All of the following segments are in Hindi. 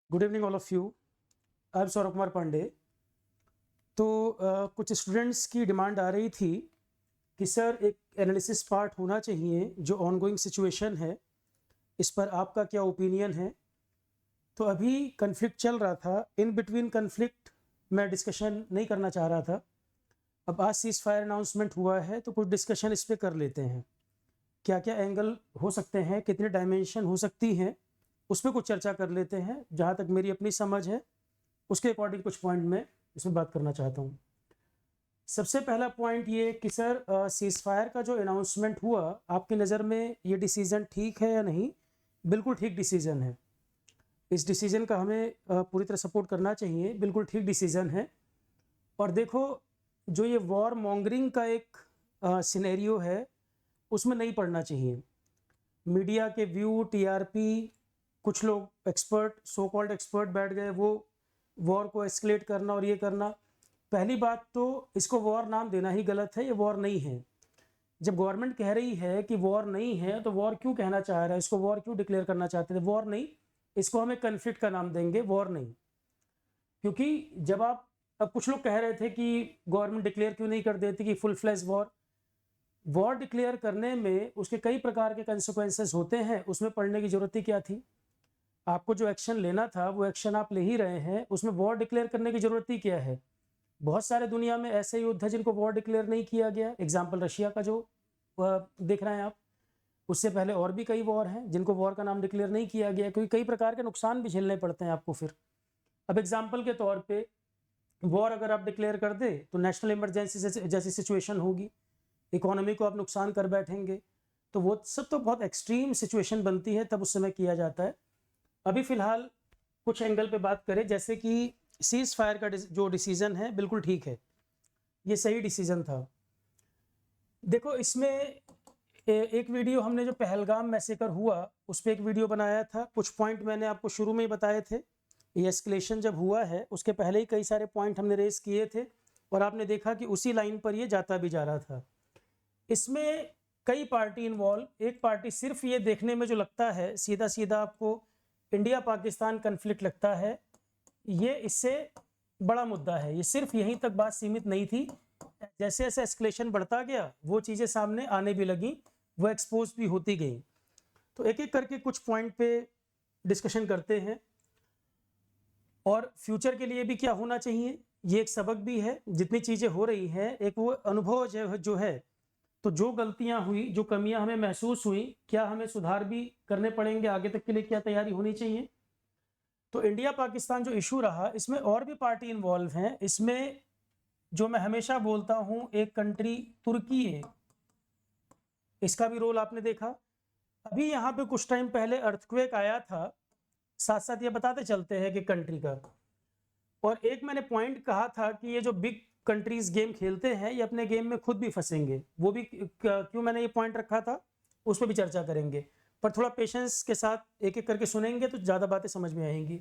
Good evening all of you. I am Saurabh Kumar Pandey. तो कुछ स्टूडेंट्स की डिमांड आ रही थी कि सर एक एनालिसिस पार्ट होना चाहिए जो ऑनगोइंग सिचुएशन है, इस पर आपका क्या ओपिनियन है। तो अभी कन्फ्लिक्ट चल रहा था, इन बिटवीन कन्फ्लिक्ट मैं डिस्कशन नहीं करना चाह रहा था। अब आज सीज फायर अनाउंसमेंट हुआ है तो कुछ डिस्कशन इस पर कर लेते हैं, क्या क्या एंगल हो सकते हैं, कितने डायमेंशन हो सकती हैं, उस पर कुछ चर्चा कर लेते हैं। जहाँ तक मेरी अपनी समझ है उसके अकॉर्डिंग कुछ पॉइंट मैं इसमें बात करना चाहता हूँ। सबसे पहला पॉइंट ये कि सर सीज फायर का जो अनाउंसमेंट हुआ, आपकी नज़र में ये डिसीज़न ठीक है या नहीं? बिल्कुल ठीक डिसीज़न है। इस डिसीज़न का हमें पूरी तरह सपोर्ट करना चाहिए, बिल्कुल ठीक डिसीज़न है। और देखो, जो ये वॉर मॉन्गरिंग का एक सिनेरियो है उसमें नहीं पड़ना चाहिए। मीडिया के व्यू, टीआरपी, कुछ लोग एक्सपर्ट, सो कॉल्ड एक्सपर्ट बैठ गए वो वॉर को एस्केलेट करना और ये करना। पहली बात तो इसको वॉर नाम देना ही गलत है, ये वॉर नहीं है। जब गवर्नमेंट कह रही है कि वॉर नहीं है तो वॉर क्यों कहना चाह रहा है, इसको वॉर क्यों डिक्लेयर करना चाहते थे? वॉर नहीं, इसको हम एक कन्फ्लिक्ट का नाम देंगे, वॉर नहीं। क्योंकि जब आप, अब कुछ लोग कह रहे थे कि गवर्नमेंट डिक्लेयर क्यों नहीं कर देती कि full flash war. War declare करने में उसके कई प्रकार के कंसिक्वेंसेस होते हैं, उसमें पढ़ने की जरूरत ही क्या थी? आपको जो एक्शन लेना था वो एक्शन आप ले ही रहे हैं, उसमें वॉर डिक्लेयर करने की जरूरत ही क्या है? बहुत सारे दुनिया में ऐसे युद्ध है जिनको वॉर डिक्लेयर नहीं किया गया। एग्जाम्पल रशिया का जो देख रहे हैं आप, उससे पहले और भी कई वॉर हैं जिनको वॉर का नाम डिक्लेयर नहीं किया गया, क्योंकि कई प्रकार के नुकसान भी झेलने पड़ते हैं आपको फिर। अब एग्जाम्पल के तौर पे वॉर अगर आप डिक्लेयर कर दे तो नेशनल इमरजेंसी जैसी सिचुएशन होगी, इकोनॉमी को आप नुकसान कर बैठेंगे, तो वो सब तो बहुत एक्सट्रीम सिचुएशन बनती है, तब उस समय किया जाता है। अभी फिलहाल कुछ एंगल पे बात करें, जैसे कि सीज फायर का जो डिसीजन है बिल्कुल ठीक है, ये सही डिसीजन था। देखो, इसमें एक वीडियो हमने जो पहलगाम मैसेकर हुआ उस पर एक वीडियो बनाया था, कुछ पॉइंट मैंने आपको शुरू में ही बताए थे। ये एस्केलेशन जब हुआ है उसके पहले ही कई सारे पॉइंट हमने रेस किए थे और आपने देखा कि उसी लाइन पर ये जाता भी जा रहा था। इसमें कई पार्टी इन्वॉल्व, एक पार्टी सिर्फ ये देखने में जो लगता है सीधा सीधा आपको इंडिया पाकिस्तान कन्फ्लिक्ट लगता है, ये इससे बड़ा मुद्दा है। ये सिर्फ यहीं तक बात सीमित नहीं थी, जैसे जैसे एस्केलेशन बढ़ता गया वो चीज़ें सामने आने भी लगी, वो एक्सपोज भी होती गई। तो एक एक करके कुछ पॉइंट पे डिस्कशन करते हैं और फ्यूचर के लिए भी क्या होना चाहिए, ये एक सबक भी है। जितनी चीज़ें हो रही हैं एक वो अनुभव जो है, तो जो गलतियां हुई, जो कमियां हमें महसूस हुई, क्या हमें सुधार भी करने पड़ेंगे, आगे तक के लिए क्या तैयारी होनी चाहिए। तो इंडिया पाकिस्तान जो इशू रहा, इसमें और भी पार्टी इन्वॉल्व हैं। इसमें जो मैं हमेशा बोलता हूं, एक कंट्री तुर्की है, इसका भी रोल आपने देखा। अभी यहाँ पे कुछ टाइम पहले अर्थक्वेक आया था, साथ साथ ये बताते चलते हैं कि कंट्री का, और एक मैंने पॉइंट कहा था कि ये जो बिग कंट्रीज गेम खेलते हैं ये अपने गेम में खुद भी फंसेंगे। वो भी क्यों मैंने ये पॉइंट रखा था उस पर भी चर्चा करेंगे, पर थोड़ा पेशेंस के साथ एक एक करके सुनेंगे तो ज़्यादा बातें समझ में आएंगी।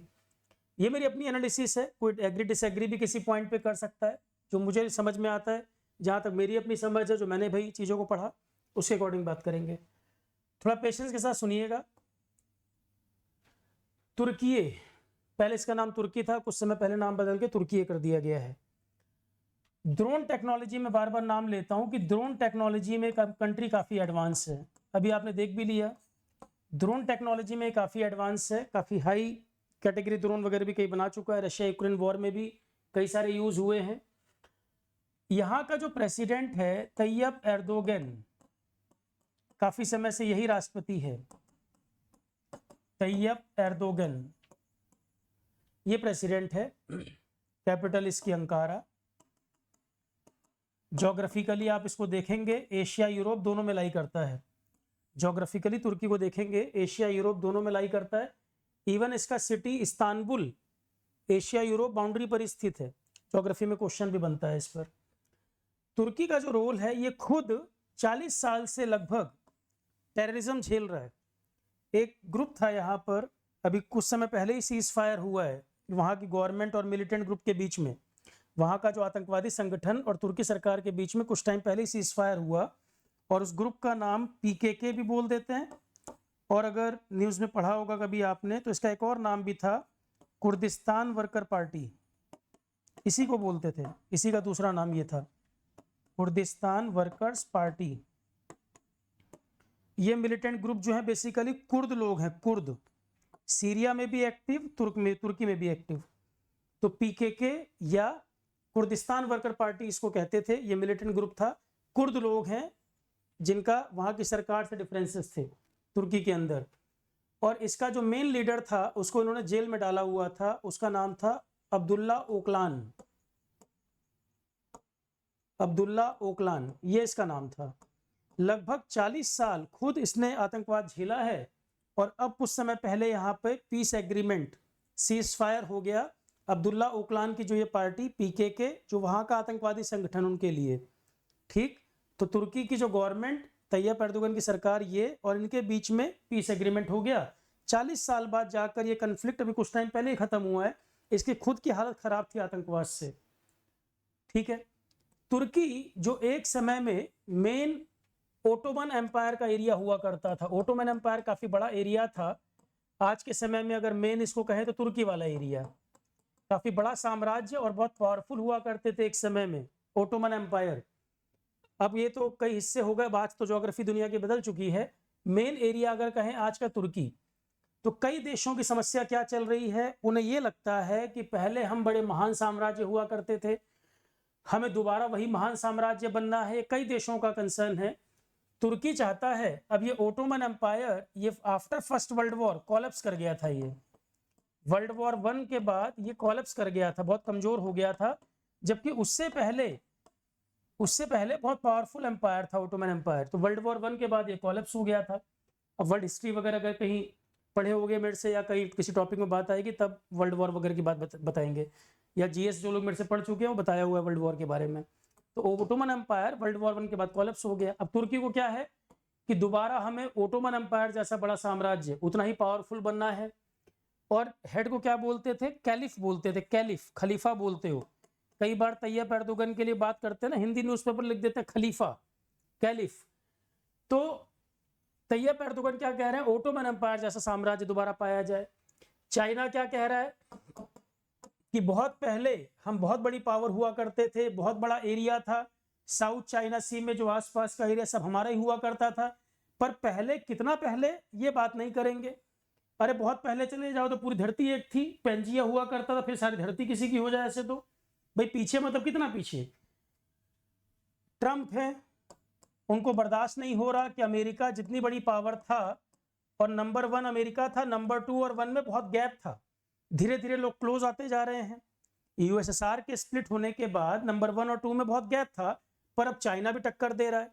ये मेरी अपनी एनालिसिस है, कोई एग्री डिसएग्री भी किसी पॉइंट पे कर सकता है, जो मुझे समझ में आता है, जहाँ तक मेरी अपनी समझ है, जो मैंने भाई चीज़ों को पढ़ा उसके अकॉर्डिंग बात करेंगे। थोड़ा पेशेंस के साथ सुनिएगा। तुर्की, पहले इसका नाम तुर्की था, कुछ समय पहले नाम बदल के तुर्की कर दिया गया है। ड्रोन टेक्नोलॉजी में बार बार नाम लेता हूं कि ड्रोन टेक्नोलॉजी में कंट्री काफ़ी एडवांस है। अभी आपने देख भी लिया, ड्रोन टेक्नोलॉजी में काफ़ी एडवांस है, काफ़ी हाई कैटेगरी ड्रोन वगैरह भी कई बना चुका है। रशिया यूक्रेन वॉर में भी कई सारे यूज हुए हैं। यहाँ का जो प्रेसिडेंट है तैयब एर्दोगन, काफ़ी समय से यही राष्ट्रपति है, तैयब एर्दोगन ये प्रेसिडेंट है। कैपिटल इसकी अंकारा। जोग्राफिकली आप इसको देखेंगे एशिया यूरोप दोनों में लाई करता है। जोग्राफिकली तुर्की को देखेंगे एशिया यूरोप दोनों में लाई करता है। इवन इसका city Istanbul Asia Europe boundary पर स्थित है। जोग्राफी में क्वेश्चन भी बनता है इस पर। तुर्की का जो रोल है, ये खुद 40 साल से लगभग टेररिज्म झेल रहा है। एक ग्रुप था यहाँ पर, अभी कुछ समय पहले ही सीज फायर हुआ है वहाँ की गवर्नमेंट और मिलिटेंट ग्रुप के बीच में, वहाँ का जो आतंकवादी संगठन और तुर्की सरकार के बीच में कुछ टाइम पहले ही सीज फायर हुआ, और उस ग्रुप का नाम पीकेके भी बोल देते हैं। और अगर न्यूज़ में पढ़ा होगा कभी आपने तो इसका एक और नाम भी था, कुर्दिस्तान वर्कर पार्टी, इसी को बोलते थे, इसी का दूसरा नाम ये था, कुर्दिस्तान वर्कर्स पार्टी। ये मिलिटेंट ग्रुप जो है बेसिकली कुर्द लोग हैं, कुर्द, सीरिया में भी एक्टिव, तुर्की में भी एक्टिव। तो पीकेके या कुर्दिस्तान वर्कर पार्टी इसको कहते थे। ये मिलिटेंट ग्रुप था, कुर्द लोग हैं जिनका वहां की सरकार से डिफरेंसेस थे तुर्की के अंदर। और इसका जो मेन लीडर था उसको इन्होंने जेल में डाला हुआ था, उसका नाम था अब्दुल्ला ओकलान। अब्दुल्ला ओकलान ये इसका नाम था। लगभग 40 साल खुद इसने आतंकवाद झेला है और अब कुछ समय पहले यहाँ पे पीस एग्रीमेंट, सीज फायर हो गया। अब्दुल्ला ओकलान की जो ये पार्टी पीकेके, जो वहाँ का आतंकवादी संगठन उनके लिए, ठीक। तो तुर्की की जो गवर्नमेंट, तैयब एर्दोगन की सरकार, ये और इनके बीच में पीस एग्रीमेंट हो गया। 40 साल बाद जाकर ये कन्फ्लिक्ट अभी कुछ टाइम पहले ही खत्म हुआ है। इसकी खुद की हालत खराब थी आतंकवाद से, ठीक है। तुर्की जो एक समय में मेन ओटोमन एम्पायर का एरिया हुआ करता था, ओटोमन एम्पायर काफी बड़ा एरिया था। आज के समय में अगर मेन इसको कहें तो तुर्की वाला एरिया, काफी बड़ा साम्राज्य और बहुत पावरफुल हुआ करते थे एक समय में ओटोमन एम्पायर। अब ये तो कई हिस्से हो गए, आज तो ज्योग्राफी दुनिया की बदल चुकी है। मेन एरिया अगर कहें आज का तुर्की, तो कई देशों की समस्या क्या चल रही है, उन्हें ये लगता है कि पहले हम बड़े महान साम्राज्य हुआ करते थे, हमें दोबारा वही महान साम्राज्य बनना है। कई देशों का कंसर्न है। तुर्की चाहता है, अब ये ओटोमन एम्पायर ये after first world war collapse कर गया था, ये वर्ल्ड वॉर 1 के बाद ये कोलैप्स कर गया था, बहुत कमजोर हो गया था। जबकि उससे पहले बहुत पावरफुल एम्पायर था ओटोमन एम्पायर। तो वर्ल्ड वॉर 1 के बाद ये कोलैप्स हो गया था। अब वर्ल्ड हिस्ट्री वगैरह अगर कहीं पढ़े होंगे मेरे से या कहीं किसी टॉपिक में बात आएगी तब वर्ल्ड वॉर वगैरह की बात बताएंगे, या जीएस जो लोग मेरे से पढ़ चुके हैं वो बताया हुआ है वर्ल्ड वॉर के बारे में। तो ओटोमन एम्पायर वर्ल्ड वॉर 1 के बाद कोलैप्स हो गया। अब तुर्की को क्या है कि दोबारा हमें ओटोमन एम्पायर जैसा बड़ा साम्राज्य, उतना ही पावरफुल बनना है। और हेड को क्या बोलते थे, कैलिफ बोलते थे, कैलिफ, खलीफा बोलते हो। कई बार तैयब एर्दोगन के लिए बात करते हैं ना, हिंदी न्यूज़पेपर लिख देते हैं खलीफा, कैलिफ। तो तैयब एर्दोगन क्या कह रहे हैं, ओटोमन एम्पायर जैसा साम्राज्य दोबारा पाया जाए। चाइना क्या कह रहा है कि बहुत पहले हम बहुत बड़ी पावर हुआ करते थे, बहुत बड़ा एरिया था, साउथ चाइना सी में जो आसपास का एरिया सब हमारा ही हुआ करता था। पर पहले, कितना पहले ये बात नहीं करेंगे। अरे बहुत पहले चले जाओ तो पूरी धरती एक थी, पेंजिया हुआ करता था, फिर सारी धरती किसी की हो जाए ऐसे तो भाई पीछे, मतलब कितना पीछे। ट्रम्प है, उनको बर्दाश्त नहीं हो रहा कि अमेरिका जितनी बड़ी पावर था और नंबर 1 अमेरिका था, नंबर 2 और 1 में बहुत गैप था। धीरे धीरे लोग क्लोज आते जा रहे हैं। यूएसएसआर के स्प्लिट होने के बाद नंबर 1 और 2 में बहुत गैप था, पर अब चाइना भी टक्कर दे रहा है,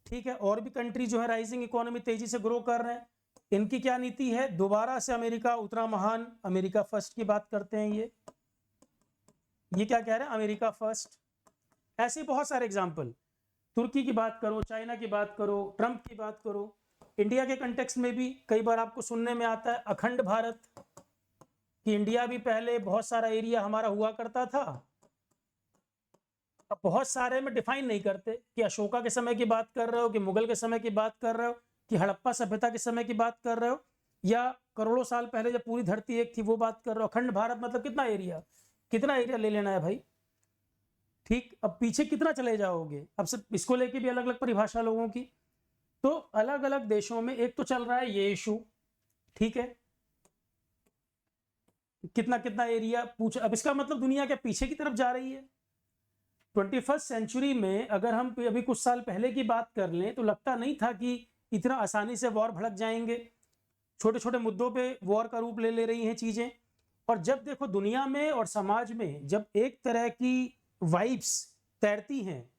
ठीक है। और भी कंट्री जो है राइजिंग इकोनॉमी तेजी से ग्रो कर रहे हैं। इनकी क्या नीति है, दोबारा से अमेरिका उतना महान, अमेरिका फर्स्ट की बात करते हैं ये क्या कह रहे हैं, अमेरिका फर्स्ट। ऐसे बहुत सारे एग्जाम्पल, तुर्की की बात करो, चाइना की बात करो, ट्रंप की बात करो। इंडिया के कंटेक्स्ट में भी कई बार आपको सुनने में आता है अखंड भारत, कि इंडिया भी पहले बहुत सारा एरिया हमारा हुआ करता था। अब बहुत सारे में डिफाइन नहीं करते कि अशोका के समय की बात कर रहे हो, कि मुगल के समय की बात कर रहे हो, कि हड़प्पा सभ्यता के समय की बात कर रहे हो, या करोड़ों साल पहले जब पूरी धरती एक थी वो बात कर रहे हो। अखंड भारत मतलब कितना एरिया ले लेना है भाई, ठीक। अब पीछे कितना चले जाओगे, अब सिर्फ इसको लेके भी अलग अलग परिभाषा लोगों की। तो अलग अलग देशों में एक तो चल रहा है ये इशू, ठीक है, कितना कितना एरिया पूछ। अब इसका मतलब दुनिया क्या पीछे की तरफ जा रही है। 21st सेंचुरी में अगर हम अभी कुछ साल पहले की बात कर लें तो लगता नहीं था कि इतना आसानी से वॉर भड़क जाएंगे। छोटे छोटे मुद्दों पे वॉर का रूप ले रही हैं चीजें। और जब देखो दुनिया में और समाज में जब एक तरह की वाइब्स तैरती हैं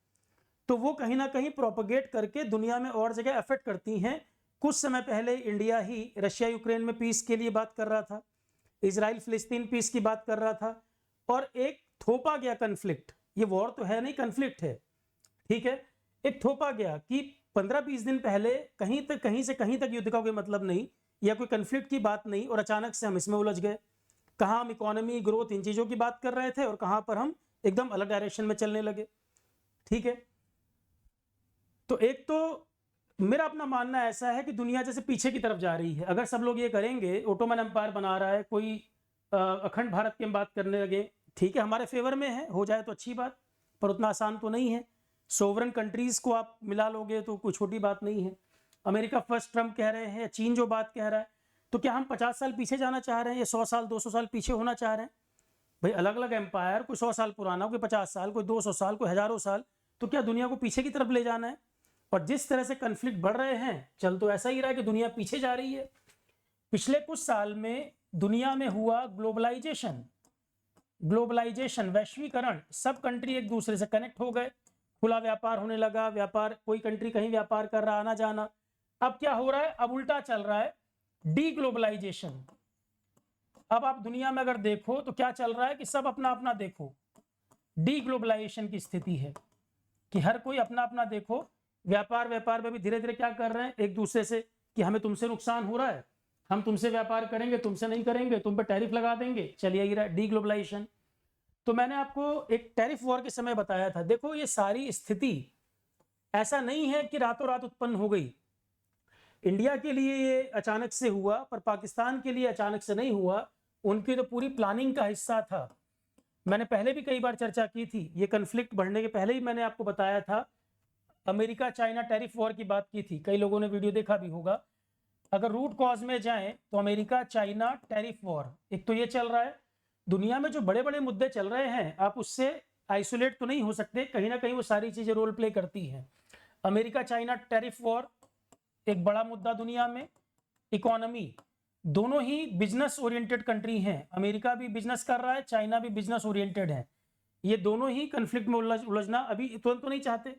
तो वो कहीं ना कहीं प्रोपगेट करके दुनिया में और जगह अफेक्ट करती हैं। कुछ समय पहले इंडिया ही रशिया यूक्रेन में पीस के लिए बात कर रहा था, इजराइल फिलिस्तीन पीस की बात कर रहा था, और एक थोपा गया कन्फ्लिक्ट, ये वॉर तो है नहीं, कन्फ्लिक्ट है, ठीक है। एक थोपा गया कि 15-20 दिन पहले कहीं से कहीं तक युद्ध का कोई मतलब नहीं या कोई कन्फ्लिक्ट की बात नहीं, और अचानक से हम इसमें उलझ गए। कहाँ हम इकोनॉमी ग्रोथ इन चीजों की बात कर रहे थे और कहाँ पर हम एकदम अलग डायरेक्शन में चलने लगे, ठीक है। तो एक तो मेरा अपना मानना ऐसा है कि दुनिया जैसे पीछे की तरफ जा रही है। अगर सब लोग ये करेंगे, ओटोमन एम्पायर बना रहा है कोई, अखंड भारत की हम बात करने लगे, ठीक है, हमारे फेवर में है, हो जाए तो अच्छी बात, पर उतना आसान तो नहीं है। सोवरन कंट्रीज को आप मिला लोगे तो कोई छोटी बात नहीं है। अमेरिका फर्स्ट ट्रम्प कह रहे हैं, चीन जो बात कह रहा है, तो क्या हम 50 साल पीछे जाना चाह रहे हैं या 100 साल 200 साल पीछे होना चाह रहे हैं? भाई अलग अलग एम्पायर, कोई 100 साल पुराना, कोई 50 साल, कोई 200 साल, कोई हजारों साल, तो क्या दुनिया को पीछे की तरफ ले जाना है? और जिस तरह से कन्फ्लिक्ट बढ़ रहे हैं, चल तो ऐसा ही रहा है कि दुनिया पीछे जा रही है। पिछले कुछ साल में दुनिया में हुआ ग्लोबलाइजेशन, वैश्वीकरण, सब कंट्री एक दूसरे से कनेक्ट हो गए, खुला व्यापार होने लगा, व्यापार, कोई कंट्री कहीं व्यापार कर रहा, आना जाना। अब क्या हो रहा है? अब उल्टा चल रहा है, डी ग्लोबलाइजेशन। अब आप दुनिया में अगर देखो तो क्या चल रहा है कि सब अपना अपना देखो, डी ग्लोबलाइजेशन की स्थिति है कि हर कोई अपना अपना देखो। व्यापार में भी धीरे धीरे क्या कर रहे हैं एक दूसरे से कि हमें तुमसे नुकसान हो रहा है, हम तुमसे व्यापार करेंगे, तुमसे नहीं करेंगे, तुम पे टैरिफ लगा देंगे, चलिए यही रहा डी ग्लोबलाइजेशन। तो मैंने आपको एक टैरिफ वॉर के समय बताया था, देखो ये सारी स्थिति ऐसा नहीं है कि रातों रात उत्पन्न हो गई। इंडिया के लिए ये अचानक से हुआ, पर पाकिस्तान के लिए अचानक से नहीं हुआ, उनकी तो पूरी प्लानिंग का हिस्सा था। मैंने पहले भी कई बार चर्चा की थी, ये कन्फ्लिक्ट बढ़ने के पहले ही मैंने आपको बताया था, अमेरिका चाइना टैरिफ वॉर की बात की थी, कई लोगों ने वीडियो देखा भी होगा। अगर रूट कॉज में जाएं तो अमेरिका चाइना टैरिफ वॉर, एक तो ये चल रहा है। दुनिया में जो बड़े बड़े मुद्दे चल रहे हैं, आप उससे आइसोलेट तो नहीं हो सकते, कहीं ना कहीं वो सारी चीजें रोल प्ले करती हैं। अमेरिका चाइना टैरिफ वॉर एक बड़ा मुद्दा दुनिया में। इकोनॉमी, दोनों ही बिजनेस ओरिएंटेड कंट्री हैं, अमेरिका भी बिजनेस कर रहा है, चाइना भी बिजनेस ओरिएंटेड है। ये दोनों ही कन्फ्लिक्ट में उलझना अभी तुरंत तो नहीं चाहते।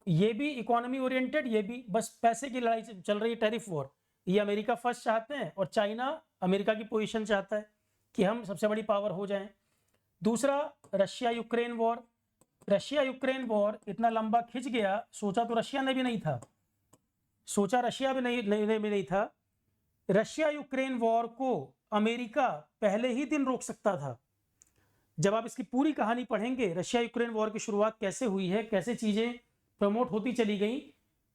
ये भी इकोनॉमी ओरिएंटेड, ये भी, बस पैसे की लड़ाई चल रही है, टैरिफ वॉर। ये अमेरिका फर्स्ट चाहते हैं और चाइना अमेरिका की पोजीशन चाहता है कि हम सबसे बड़ी पावर हो जाएं। दूसरा, Russia Ukraine war. Russia Ukraine war इतना लंबा खिंच गया, सोचा तो रशिया ने भी नहीं था, सोचा रशिया भी नहीं था। रशिया यूक्रेन वॉर को अमेरिका पहले ही दिन रोक सकता था। जब आप इसकी पूरी कहानी पढ़ेंगे, रशिया यूक्रेन वॉर की शुरुआत कैसे हुई है, कैसे चीजें प्रमोट होती चली गई,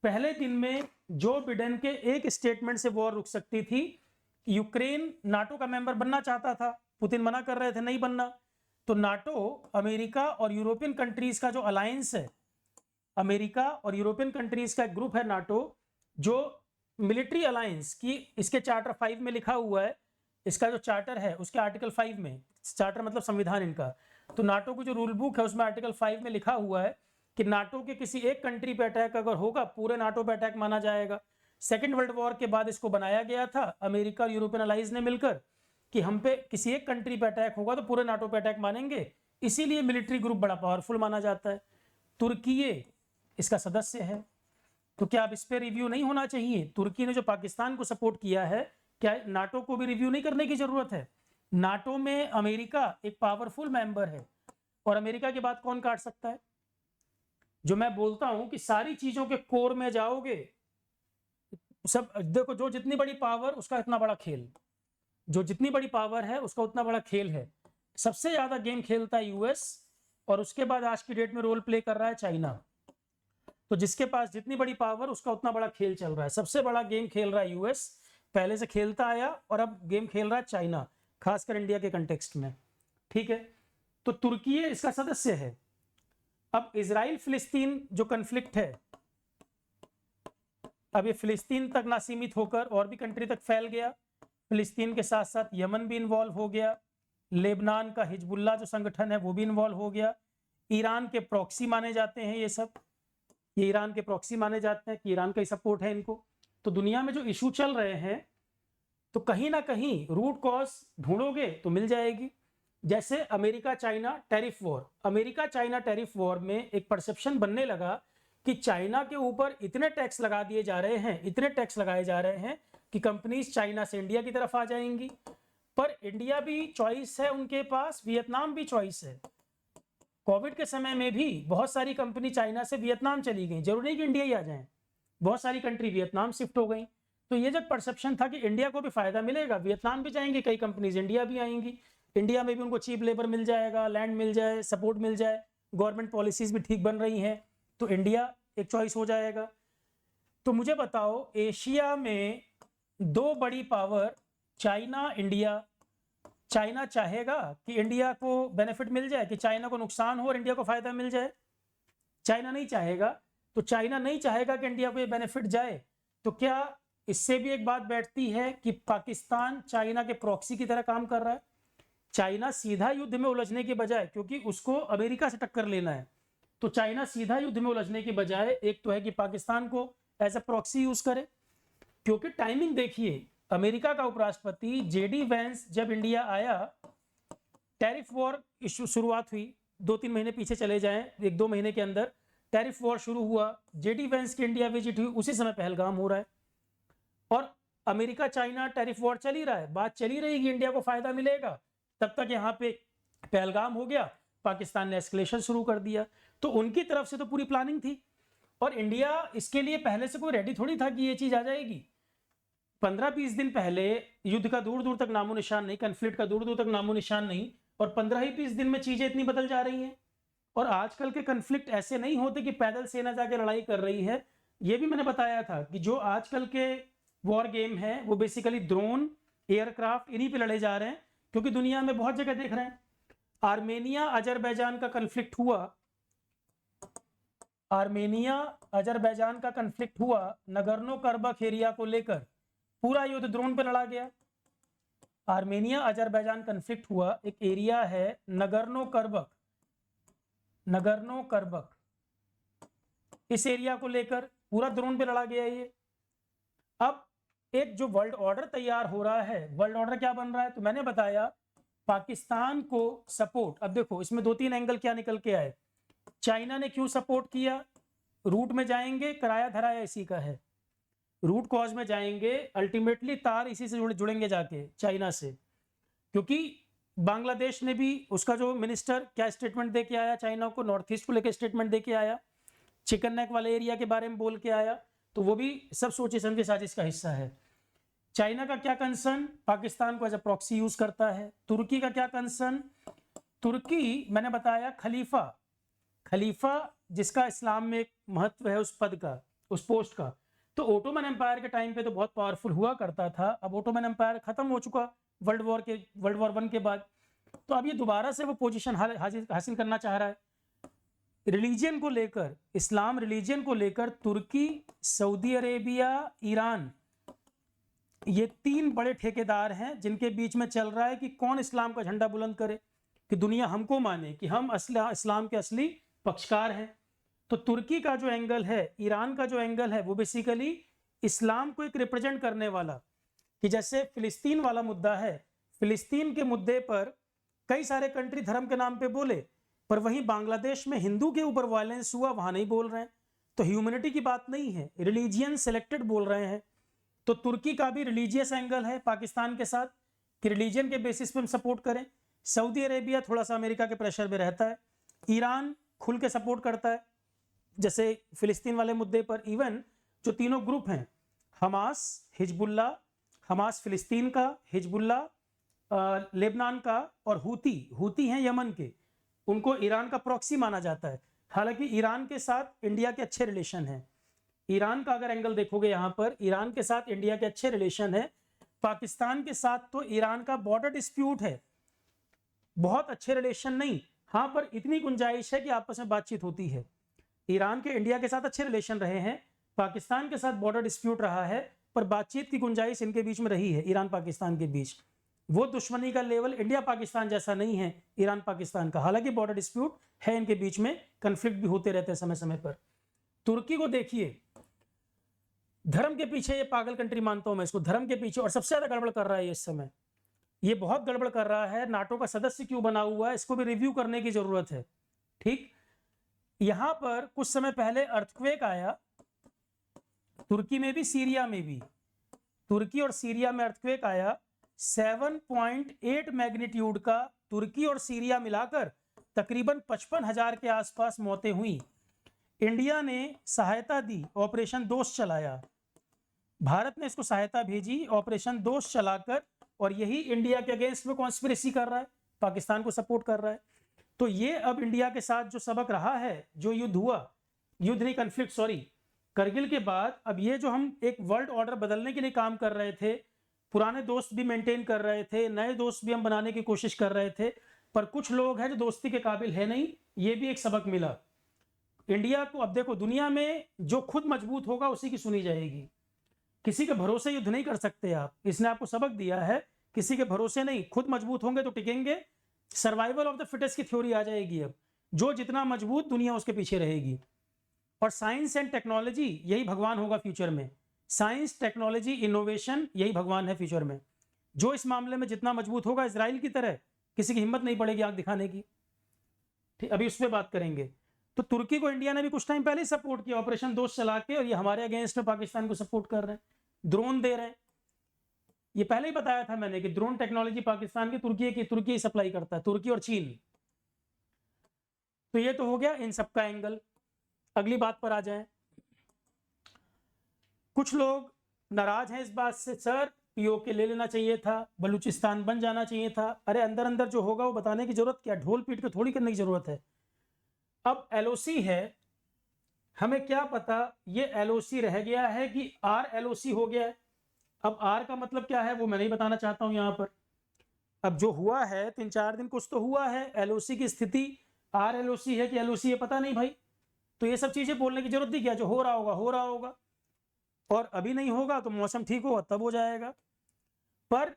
पहले दिन में जो बिडेन के एक स्टेटमेंट से वॉर रुक सकती थी। यूक्रेन नाटो का मेंबर बनना चाहता था, पुतिन मना कर रहे थे नहीं बनना, तो नाटो, अमेरिका और यूरोपियन कंट्रीज का जो अलायंस है, अमेरिका और यूरोपियन कंट्रीज का एक ग्रुप है नाटो, जो मिलिट्री अलायंस की, इसके चार्टर 5 में लिखा हुआ है, इसका जो चार्टर है उसके आर्टिकल 5 में, चार्टर मतलब संविधान इनका, तो नाटो की जो रूल बुक है उसमें आर्टिकल 5 में लिखा हुआ है कि नाटो के किसी एक कंट्री पे अटैक अगर होगा, पूरे नाटो पे अटैक माना जाएगा। सेकेंड वर्ल्ड वॉर के बाद इसको बनाया गया था अमेरिका और यूरोपियन अलाइज ने मिलकर कि हम पे किसी एक कंट्री पे अटैक होगा तो पूरे नाटो पे अटैक मानेंगे, इसीलिए मिलिट्री ग्रुप बड़ा पावरफुल माना जाता है। तुर्की इसका सदस्य है, तो क्या अब इस पे रिव्यू नहीं होना चाहिए? तुर्की ने जो पाकिस्तान को सपोर्ट किया है, क्या नाटो को भी रिव्यू नहीं करने की जरूरत है? नाटो में अमेरिका एक पावरफुल मेंबर है और अमेरिका की बात कौन काट सकता है? जो मैं बोलता हूं कि सारी चीजों के कोर में जाओगे, सब देखो, जो जितनी बड़ी पावर उसका इतना बड़ा खेल, जो जितनी बड़ी पावर है उसका उतना बड़ा खेल है। सबसे ज्यादा गेम खेलता है यूएस, और उसके बाद आज की डेट में रोल प्ले कर रहा है चाइना। तो जिसके पास जितनी बड़ी पावर उसका उतना बड़ा खेल चल रहा है। सबसे बड़ा गेम खेल रहा है यूएस, पहले से खेलता आया, और अब गेम खेल रहा है चाइना, खासकर इंडिया के कंटेक्स्ट में, ठीक है। तो तुर्की इसका सदस्य है। अब इजराइल फिलिस्तीन जो कन्फ्लिक्ट है, अब ये फिलिस्तीन तक ना सीमित होकर और भी कंट्री तक फैल गया। फिलिस्तीन के साथ साथ यमन भी इन्वॉल्व हो गया, लेबनान का हिजबुल्ला जो संगठन है वो भी इन्वॉल्व हो गया। ईरान के प्रॉक्सी माने जाते हैं ये सब, ये ईरान के प्रॉक्सी माने जाते हैं कि ईरान का ही सपोर्ट है इनको। तो दुनिया में जो इशू चल रहे हैं, तो कहीं ना कहीं रूट कॉज ढूंढोगे तो मिल जाएगी। जैसे America China tariff war, America China tariff war में एक परसेप्शन बनने लगा कि चाइना के ऊपर इतने टैक्स लगा दिए जा रहे हैं, इतने टैक्स लगाए जा रहे हैं कि कंपनीज चाइना से इंडिया की तरफ आ जाएंगी। पर इंडिया भी चॉइस है उनके पास, वियतनाम भी चॉइस है। कोविड के समय में भी बहुत सारी कंपनी चाइना से वियतनाम चली गई, जरूरी नहीं कि इंडिया ही आ जाए, बहुत सारी कंट्री वियतनाम शिफ्ट हो गई। तो ये जब परसेप्शन था कि इंडिया को भी फायदा मिलेगा, वियतनाम भी जाएंगे कई कंपनीज, इंडिया भी आएंगी, इंडिया में भी उनको चीप लेबर मिल जाएगा, लैंड मिल जाए, सपोर्ट मिल जाए, गवर्नमेंट पॉलिसीज भी ठीक बन रही हैं, तो इंडिया एक चॉइस हो जाएगा। तो मुझे बताओ, एशिया में दो बड़ी पावर चाइना इंडिया, चाइना चाहेगा कि इंडिया को बेनिफिट मिल जाए, कि चाइना को नुकसान हो और इंडिया को फायदा मिल जाए? चाइना नहीं चाहेगा। तो चाइना नहीं चाहेगा कि इंडिया को ये बेनिफिट जाए, तो क्या इससे भी एक बात बैठती है कि पाकिस्तान चाइना के प्रॉक्सी की तरह काम कर रहा है? चाइना सीधा युद्ध में उलझने के बजाय, क्योंकि उसको अमेरिका से टक्कर लेना है, तो चाइना सीधा युद्ध में उलझने के बजाय एक तो है कि पाकिस्तान को एज अ प्रॉक्सी यूज करे। क्योंकि टाइमिंग देखिए, अमेरिका का उपराष्ट्रपति जेडी वेंस जब इंडिया आया, टैरिफ वॉर इशू शुरुआत हुई, 2-3 महीने पीछे चले जाएं, 1-2 महीने के अंदर टैरिफ वॉर शुरू हुआ, जेडी वेंस की इंडिया विजिट हुई, उसी समय पहलगाम हो रहा है और अमेरिका चाइना टैरिफ वॉर चल ही रहा है, बात चली रही कि इंडिया को फायदा मिलेगा, तब तक यहाँ पे पहलगाम हो गया, पाकिस्तान ने एस्केलेशन शुरू कर दिया। तो उनकी तरफ से तो पूरी प्लानिंग थी और इंडिया इसके लिए पहले से कोई रेडी थोड़ी था कि ये चीज आ जाएगी। 15-20 दिन पहले युद्ध का दूर दूर तक नामो निशान नहीं, कन्फ्लिक्ट का दूर दूर तक नामो निशान नहीं, और 15-20 दिन में चीजें इतनी बदल जा रही हैं। और आजकल के कन्फ्लिक्ट ऐसे नहीं होते कि पैदल सेना जाके लड़ाई कर रही है। ये भी मैंने बताया था कि जो आजकल के वॉर गेम है वो बेसिकली ड्रोन, एयरक्राफ्ट, इन्हीं पे लड़े जा रहे हैं, क्योंकि दुनिया में बहुत जगह देख रहे हैं। आर्मेनिया अजरबैजान का कन्फ्लिक्ट हुआ, आर्मेनिया अजरबैजान का कन्फ्लिक्ट हुआ नगर्नो करबख एरिया को लेकर, पूरा युद्ध ड्रोन पे लड़ा गया। आर्मेनिया अजरबैजान कन्फ्लिक्ट हुआ, एक एरिया है नगर्नो करबख, नगर्नो करबख, इस एरिया को लेकर पूरा ड्रोन पे लड़ा गया ये। अब एक जो वर्ल्ड ऑर्डर तैयार हो रहा है, वर्ल्ड ऑर्डर क्या बन रहा है? तो मैंने बताया पाकिस्तान को सपोर्ट। अब देखो इसमें 2-3 एंगल क्या निकल के आए। चाइना ने क्यों सपोर्ट किया? रूट में जाएंगे, कराया धराया इसी का है, रूट कॉज में जाएंगे, अल्टीमेटली तार इसी से जुड़ेंगे जाके चाइना से। क्योंकि बांग्लादेश ने भी, उसका जो मिनिस्टर क्या स्टेटमेंट दे के आया चाइना को, नॉर्थ ईस्ट को लेकर स्टेटमेंट दे के आया, चिकन नेक वाले एरिया के बारे में बोल के आया, तो वो भी सब सोचे समझे साजिश का हिस्सा है। चाइना का क्या कंसर्न? पाकिस्तान को एज अ प्रॉक्सी यूज करता है। तुर्की का क्या कंसर्न? तुर्की मैंने बताया खलीफा, खलीफा जिसका इस्लाम में एक महत्व है उस पद का, उस पोस्ट का, तो ओटोमन एम्पायर के टाइम पे तो बहुत पावरफुल हुआ करता था। अब ओटोमन एम्पायर खत्म हो चुका वर्ल्ड वॉर 1 के बाद, तो अब ये दोबारा से वो पोजीशन हासिल करना चाह रहा है। रिलीजियन को लेकर, इस्लाम रिलीजियन को लेकर तुर्की, सऊदी अरेबिया, ईरान, ये 3 बड़े ठेकेदार हैं जिनके बीच में चल रहा है कि कौन इस्लाम का झंडा बुलंद करे, कि दुनिया हमको माने कि हम इस्लाम के असली पक्षकार हैं। तो तुर्की का जो एंगल है, ईरान का जो एंगल है, वो बेसिकली इस्लाम को एक रिप्रेजेंट करने वाला, कि जैसे फिलिस्तीन वाला मुद्दा है, फिलिस्तीन के मुद्दे पर कई सारे कंट्री धर्म के नाम पे बोले, पर वहीं बांग्लादेश में हिंदू के ऊपर वायलेंस हुआ, वहां नहीं बोल रहे हैं। तो ह्यूमैनिटी की बात नहीं है, रिलीजियन सेलेक्टेड बोल रहे हैं। तो तुर्की का भी रिलीजियस एंगल है पाकिस्तान के साथ, कि रिलीजन के बेसिस पे हम सपोर्ट करें। सऊदी अरेबिया थोड़ा सा अमेरिका के प्रेशर में रहता है। ईरान खुल के सपोर्ट करता है, जैसे फिलिस्तीन वाले मुद्दे पर। इवन जो तीनों ग्रुप हैं, हमास, हिजबुल्ला, हमास फिलिस्तीन का, हिजबुल्ला लेबनान का, और हूती हैं यमन के, उनको ईरान का प्रॉक्सी माना जाता है। हालांकि ईरान के साथ इंडिया के अच्छे रिलेशन हैं। ईरान का अगर एंगल देखोगे यहाँ पर, ईरान के साथ इंडिया के अच्छे रिलेशन है। पाकिस्तान के साथ तो ईरान का बॉर्डर डिस्प्यूट है, बहुत अच्छे रिलेशन नहीं, हाँ पर इतनी गुंजाइश है कि आपस में बातचीत होती है। ईरान के इंडिया के साथ अच्छे रिलेशन रहे हैं, पाकिस्तान के साथ बॉर्डर डिस्प्यूट रहा है, पर बातचीत की गुंजाइश इनके बीच में रही है, ईरान पाकिस्तान के बीच। वो दुश्मनी का लेवल इंडिया पाकिस्तान जैसा नहीं है ईरान पाकिस्तान का, हालांकि बॉर्डर डिस्प्यूट है इनके बीच में, कन्फ्लिक्ट भी होते रहते हैं समय समय पर। तुर्की को देखिए, धर्म के पीछे, ये पागल कंट्री मानता हूं मैं इसको, धर्म के पीछे, और सबसे ज्यादा गड़बड़ कर रहा है इस समय, ये बहुत गड़बड़ कर रहा है। नाटो का सदस्य क्यों बना हुआ है, इसको भी रिव्यू करने की जरूरत है। ठीक, यहां पर कुछ समय पहले अर्थक्वेक आया, तुर्की में भी सीरिया में भी, तुर्की और सीरिया में अर्थक्वेक आया। 7.8 मैग्नीट्यूड का तुर्की और सीरिया मिलाकर तकरीबन 55,000 के आसपास मौतें हुई। इंडिया ने सहायता दी, ऑपरेशन दोस्त चलाया, भारत ने इसको सहायता भेजी, ऑपरेशन दोस्त चलाकर, और यही इंडिया के अगेंस्ट में कॉन्स्पिरेसी कर रहा है, पाकिस्तान को सपोर्ट कर रहा है। तो ये अब इंडिया के साथ जो सबक रहा है, जो युद्ध हुआ, युद्ध नहीं कन्फ्लिक्ट सॉरी, करगिल के बाद, अब ये जो हम एक वर्ल्ड ऑर्डर बदलने के लिए काम कर रहे थे, पुराने दोस्त भी मेंटेन कर रहे थे, नए दोस्त भी हम बनाने की कोशिश कर रहे थे, पर कुछ लोग हैं जो दोस्ती के काबिल है नहीं। ये भी एक सबक मिला इंडिया को। अब देखो, दुनिया में जो खुद मजबूत होगा उसी की सुनी जाएगी। किसी के भरोसे युद्ध नहीं कर सकते आप, इसने आपको सबक दिया है। किसी के भरोसे नहीं, खुद मजबूत होंगे तो टिकेंगे। सर्वाइवल ऑफ द फिटेस्ट की थ्योरी आ जाएगी। अब जो जितना मजबूत, दुनिया उसके पीछे रहेगी। और साइंस एंड टेक्नोलॉजी, यही भगवान होगा फ्यूचर में। साइंस, टेक्नोलॉजी, इनोवेशन, यही भगवान है फ्यूचर में। जो इस मामले में जितना मजबूत होगा, इजराइल की तरह, किसी की हिम्मत नहीं पड़ेगी आंख दिखाने की। ठीक, अभी उस पर बात करेंगे। तो तुर्की को इंडिया ने भी कुछ टाइम पहले सपोर्ट किया, ऑपरेशन दोस्त चला के, और ये हमारे अगेंस्ट में पाकिस्तान को सपोर्ट कर रहे हैं, ड्रोन दे रहे हैं। ये पहले ही बताया था मैंने कि ड्रोन टेक्नोलॉजी पाकिस्तान की तुर्की सप्लाई करता है, तुर्की और चीन। तो ये तो हो गया इन सबका एंगल। अगली बात पर आ जाए। कुछ लोग नाराज हैं इस बात से, सर पीओके ले लेना चाहिए था, बलूचिस्तान बन जाना चाहिए था। अरे अंदर अंदर जो होगा वो बताने की जरूरत क्या, ढोल पीट के थोड़ी करने की जरूरत है। अब एलओसी है, हमें क्या पता ये एलओसी रह गया है कि आर एलओसी हो गया है। अब आर का मतलब क्या है वो मैं नहीं बताना चाहता हूं यहां पर। अब जो हुआ है 3-4 दिन कुछ तो हुआ है, एलओसी की स्थिति आर एलओसी है कि एलओसी है पता नहीं भाई। तो ये सब चीजें बोलने की जरूरत नहीं, क्या जो हो रहा होगा हो रहा होगा, और अभी नहीं होगा तो मौसम ठीक होगा तब हो जाएगा। पर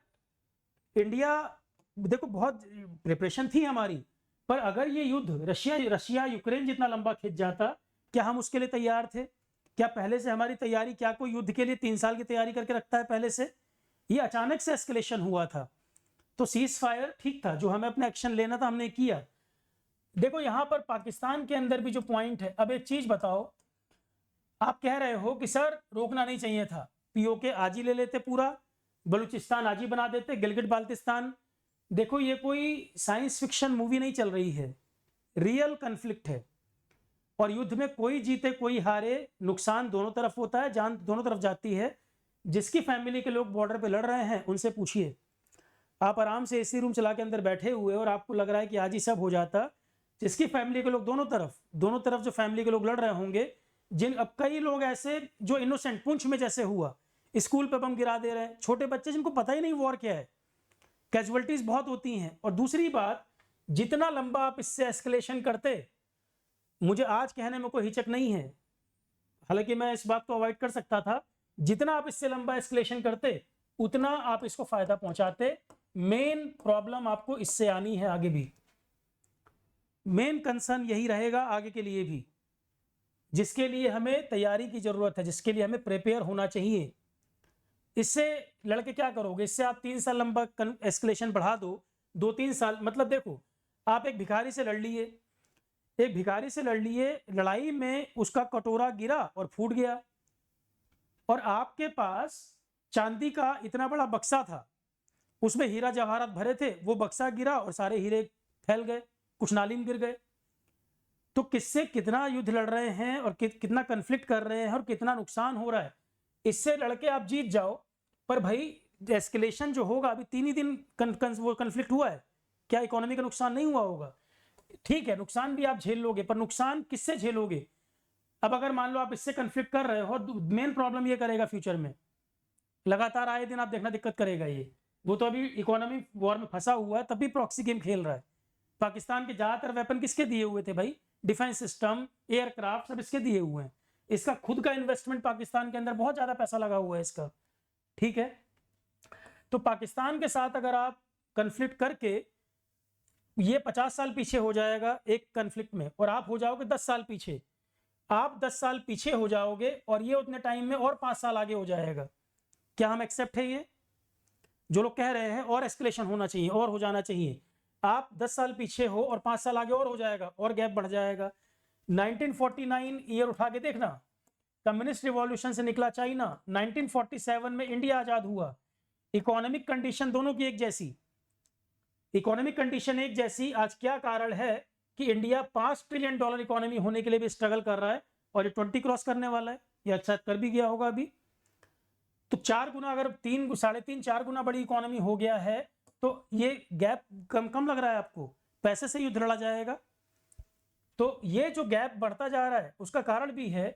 इंडिया, देखो बहुत प्रिपरेशन थी हमारी, पर अगर ये युद्ध रशिया यूक्रेन जितना लंबा खिंच जाता, क्या हम उसके लिए तैयार थे? क्या पहले से हमारी तैयारी, क्या कोई युद्ध के लिए 3 साल की तैयारी करके रखता है पहले से? ये अचानक से एस्केलेशन हुआ था। तो सीज फायर ठीक था, जो हमें अपना एक्शन लेना था हमने किया। देखो यहां पर पाकिस्तान के अंदर भी जो पॉइंट है, अब एक चीज बताओ, आप कह रहे हो कि सर रोकना नहीं चाहिए था, पीओके आज ही ले लेते पूरा, बलूचिस्तान आज ही बना देते, गिलगिट बाल्टिस्तान। देखो ये कोई साइंस फिक्शन मूवी नहीं चल रही है, रियल कन्फ्लिक्ट है। और युद्ध में कोई जीते कोई हारे, नुकसान दोनों तरफ होता है, जान दोनों तरफ जाती है। जिसकी फैमिली के लोग बॉर्डर पे लड़ रहे हैं उनसे पूछिए। आप आराम से एसी रूम चला के अंदर बैठे हुए और आपको लग रहा है कि आज ही सब हो जाता। जिसकी फैमिली के लोग दोनों तरफ जो फैमिली के लोग लड़ रहे होंगे, जिन अब कई लोग ऐसे जो इनोसेंट, पुंछ में जैसे हुआ, स्कूल पे बम गिरा दे रहे हैं, छोटे बच्चे जिनको पता ही नहीं वॉर क्या है, कैजुअलिटीज बहुत होती हैं। और दूसरी बात, जितना लंबा आप इससे एस्केलेशन करते, मुझे आज कहने में कोई हिचक नहीं है, हालांकि मैं इस बात को अवॉइड कर सकता था, जितना आप इससे लंबा एस्केलेशन करते उतना आप इसको फायदा पहुंचाते। मेन प्रॉब्लम आपको इससे आनी है आगे भी, मेन कंसर्न यही रहेगा आगे के लिए भी, जिसके लिए हमें तैयारी की जरूरत है, जिसके लिए हमें प्रिपेयर होना चाहिए। इससे लड़के क्या करोगे? इससे आप 3 साल लंबा एस्केलेशन बढ़ा दो, 2-3 साल, मतलब देखो आप एक भिखारी से लड़ लिए, लड़ाई में उसका कटोरा गिरा और फूट गया, और आपके पास चांदी का इतना बड़ा बक्सा था, उसमें हीरा जवाहरात भरे थे, वो बक्सा गिरा और सारे हीरे फैल गए, कुछ नाली में गिर गए। तो किससे कितना युद्ध लड़ रहे हैं और कितना कन्फ्लिक्ट कर रहे हैं और कितना नुकसान हो रहा है। इससे लड़के आप जीत जाओ, पर भाई एस्केलेशन जो होगा, अभी 3 ही दिन वो कन्फ्लिक्ट हुआ है, क्या इकोनॉमी का नुकसान नहीं हुआ होगा? ठीक है, नुकसान भी आप झेल लोगे, पर नुकसान किससे झेलोगे? अब अगर मान लो आप इससे कन्फ्लिक्ट कर रहे हो, मेन प्रॉब्लम ये करेगा फ्यूचर में, लगातार आए दिन आप देखना दिक्कत करेगा ये। वो तो अभी इकोनॉमी वॉर में फंसा हुआ है, तब भी प्रॉक्सी गेम खेल रहा है। पाकिस्तान के ज्यादातर वेपन किसके दिए हुए थे भाई? डिफेंस सिस्टम, एयरक्राफ्ट, सब इसके दिए हुए हैं। इसका खुद का इन्वेस्टमेंट पाकिस्तान के अंदर बहुत ज्यादा पैसा लगा हुआ है इसका, ठीक है। तो पाकिस्तान के साथ अगर आप कन्फ्लिक्ट करके, ये 50 साल पीछे हो जाएगा एक कन्फ्लिक्ट में, और आप हो जाओगे 10 साल पीछे। आप 10 साल पीछे हो जाओगे और ये उतने टाइम में और 5 साल आगे हो जाएगा। क्या हम एक्सेप्ट है ये? जो लोग कह रहे हैं और एस्केलेशन होना चाहिए और हो जाना चाहिए, आप 10 साल पीछे हो और 5 साल आगे और हो जाएगा, और गैप बढ़ जाएगा। 1949 ईयर उठा के देखना, कम्युनिस्ट रिवॉल्यूशन से निकला चाइना, 1947 में इंडिया आजाद हुआ। इकोनॉमिक कंडीशन दोनों की एक जैसी, इकोनॉमिक कंडीशन एक जैसी। आज क्या कारण है कि इंडिया $5 ट्रिलियन इकोनॉमी होने के लिए भी स्ट्रगल कर रहा है, और ये 20 क्रॉस करने वाला है, ये अच्छा कर भी गया होगा अभी। तो 4 गुना, अगर 3, 3.5, 4 गुना बड़ी इकोनॉमी हो गया है, तो ये गैप कम लग रहा है आपको? पैसे से युद्ध लड़ा जाएगा। तो ये जो गैप बढ़ता जा रहा है उसका कारण भी है